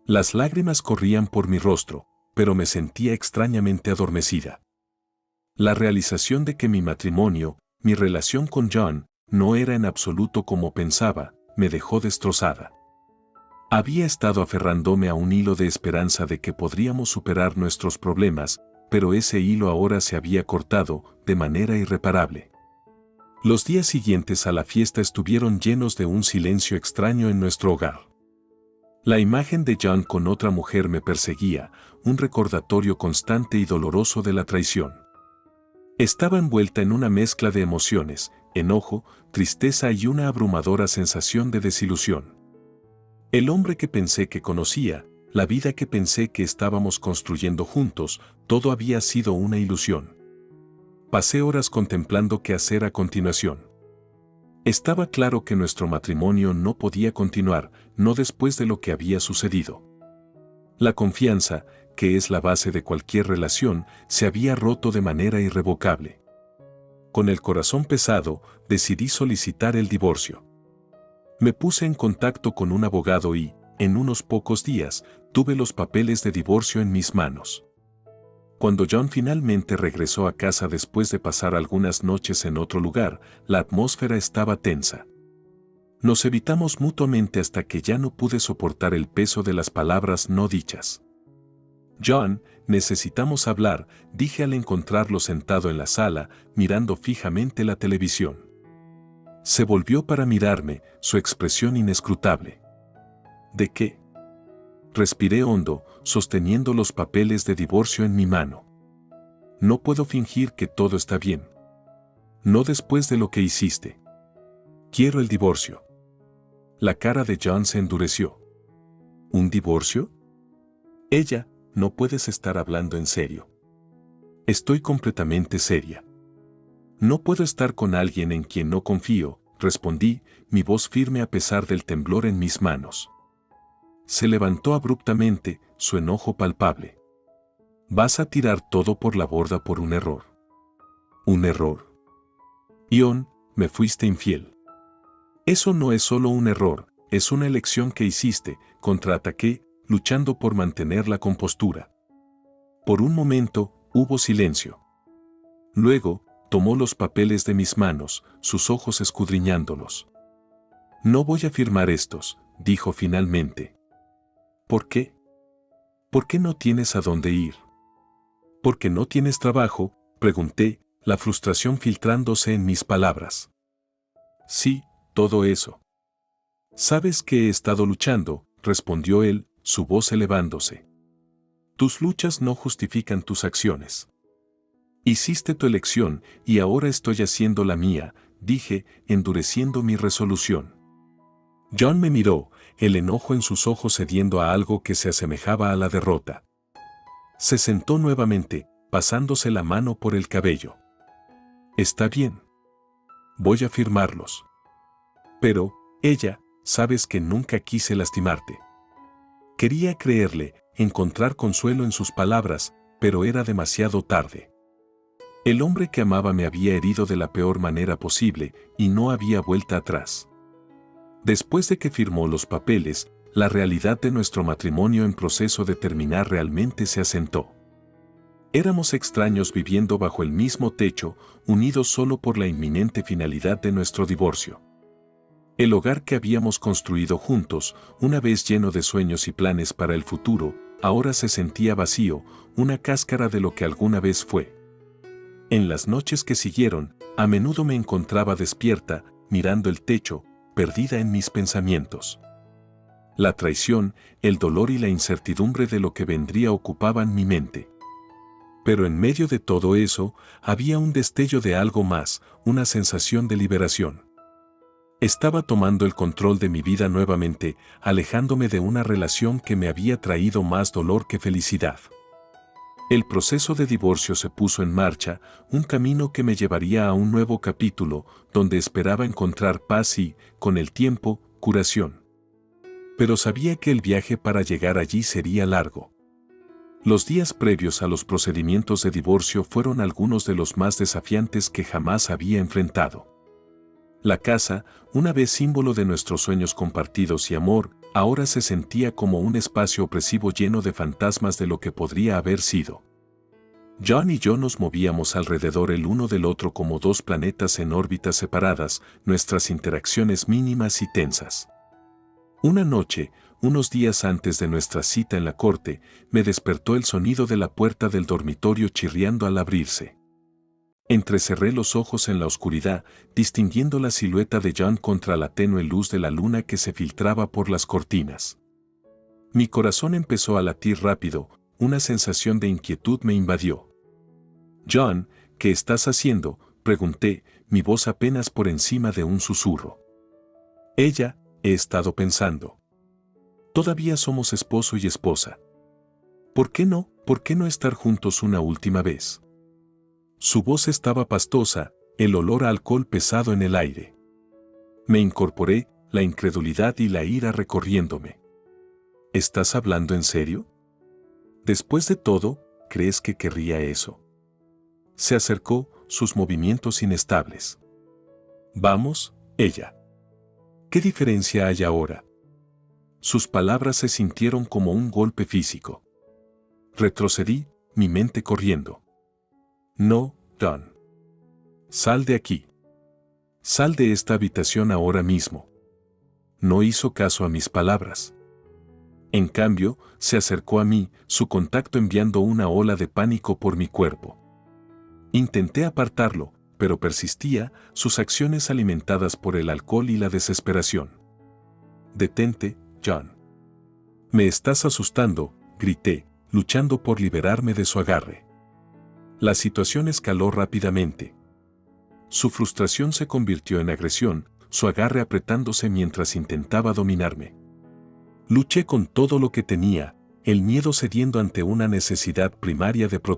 Las lágrimas corrían por mi rostro, pero me sentía extrañamente adormecida. La realización de que mi matrimonio, mi relación con John, no era en absoluto como pensaba, me dejó destrozada. Había estado aferrándome a un hilo de esperanza de que podríamos superar nuestros problemas, pero ese hilo ahora se había cortado de manera irreparable. Los días siguientes a la fiesta estuvieron llenos de un silencio extraño en nuestro hogar. La imagen de John con otra mujer me perseguía, un recordatorio constante y doloroso de la traición. Estaba envuelta en una mezcla de emociones, enojo, tristeza y una abrumadora sensación de desilusión. El hombre que pensé que conocía, la vida que pensé que estábamos construyendo juntos, todo había sido una ilusión. Pasé horas contemplando qué hacer a continuación. Estaba claro que nuestro matrimonio no podía continuar, no después de lo que había sucedido. La confianza, que es la base de cualquier relación, se había roto de manera irrevocable. Con el corazón pesado, decidí solicitar el divorcio. Me puse en contacto con un abogado y, en unos pocos días, tuve los papeles de divorcio en mis manos. Cuando John finalmente regresó a casa después de pasar algunas noches en otro lugar, la atmósfera estaba tensa. Nos evitamos mutuamente hasta que ya no pude soportar el peso de las palabras no dichas. John, necesitamos hablar, dije al encontrarlo sentado en la sala, mirando fijamente la televisión. Se volvió para mirarme, su expresión inescrutable. ¿De qué? Respiré hondo, sosteniendo los papeles de divorcio en mi mano. No puedo fingir que todo está bien. No después de lo que hiciste. Quiero el divorcio. La cara de John se endureció. ¿Un divorcio? Ella, no puedes estar hablando en serio. Estoy completamente seria. No puedo estar con alguien en quien no confío, respondí, mi voz firme a pesar del temblor en mis manos. Se levantó abruptamente, su enojo palpable. Vas a tirar todo por la borda por un error. ¿Un error? John, me fuiste infiel. Eso no es solo un error, es una elección que hiciste, contraataqué, luchando por mantener la compostura. Por un momento, hubo silencio. Luego, tomó los papeles de mis manos, sus ojos escudriñándolos. No voy a firmar estos, dijo finalmente. ¿Por qué? ¿Por qué no tienes a dónde ir? ¿Por qué no tienes trabajo?, pregunté, la frustración filtrándose en mis palabras. Sí, todo eso. ¿Sabes que he estado luchando?, respondió él, su voz elevándose. Tus luchas no justifican tus acciones. Hiciste tu elección y ahora estoy haciendo la mía, dije, endureciendo mi resolución. John me miró, el enojo en sus ojos cediendo a algo que se asemejaba a la derrota. Se sentó nuevamente, pasándose la mano por el cabello. Está bien. Voy a firmarlos. Pero, ella, sabes que nunca quise lastimarte. Quería creerle, encontrar consuelo en sus palabras, pero era demasiado tarde. El hombre que amaba me había herido de la peor manera posible y no había vuelta atrás. Después de que firmó los papeles, la realidad de nuestro matrimonio en proceso de terminar realmente se asentó. Éramos extraños viviendo bajo el mismo techo, unidos solo por la inminente finalidad de nuestro divorcio. El hogar que habíamos construido juntos, una vez lleno de sueños y planes para el futuro, ahora se sentía vacío, una cáscara de lo que alguna vez fue. En las noches que siguieron, a menudo me encontraba despierta, mirando el techo, perdida en mis pensamientos. La traición, el dolor y la incertidumbre de lo que vendría ocupaban mi mente. Pero en medio de todo eso, había un destello de algo más, una sensación de liberación. Estaba tomando el control de mi vida nuevamente, alejándome de una relación que me había traído más dolor que felicidad. El proceso de divorcio se puso en marcha, un camino que me llevaría a un nuevo capítulo, donde esperaba encontrar paz y, con el tiempo, curación. Pero sabía que el viaje para llegar allí sería largo. Los días previos a los procedimientos de divorcio fueron algunos de los más desafiantes que jamás había enfrentado. La casa, una vez símbolo de nuestros sueños compartidos y amor, ahora se sentía como un espacio opresivo lleno de fantasmas de lo que podría haber sido. John y yo nos movíamos alrededor el uno del otro como dos planetas en órbitas separadas, nuestras interacciones mínimas y tensas. Una noche, unos días antes de nuestra cita en la corte, me despertó el sonido de la puerta del dormitorio chirriando al abrirse. Entrecerré los ojos en la oscuridad, distinguiendo la silueta de John contra la tenue luz de la luna que se filtraba por las cortinas. Mi corazón empezó a latir rápido, una sensación de inquietud me invadió. «John, ¿qué estás haciendo?», pregunté, mi voz apenas por encima de un susurro. «Ella, he estado pensando. Todavía somos esposo y esposa. ¿Por qué no estar juntos una última vez?». Su voz estaba pastosa, el olor a alcohol pesado en el aire. Me incorporé, la incredulidad y la ira recorriéndome. ¿Estás hablando en serio? Después de todo, ¿crees que querría eso? Se acercó, sus movimientos inestables. Vamos, ella. ¿Qué diferencia hay ahora? Sus palabras se sintieron como un golpe físico. Retrocedí, mi mente corriendo. No, John. Sal de aquí. Sal de esta habitación ahora mismo. No hizo caso a mis palabras. En cambio, se acercó a mí, su contacto enviando una ola de pánico por mi cuerpo. Intenté apartarlo, pero persistía, sus acciones alimentadas por el alcohol y la desesperación. Detente, John. Me estás asustando, grité, luchando por liberarme de su agarre. La situación escaló rápidamente. Su frustración se convirtió en agresión, su agarre apretándose mientras intentaba dominarme. Luché con todo lo que tenía, el miedo cediendo ante una necesidad primaria de protección.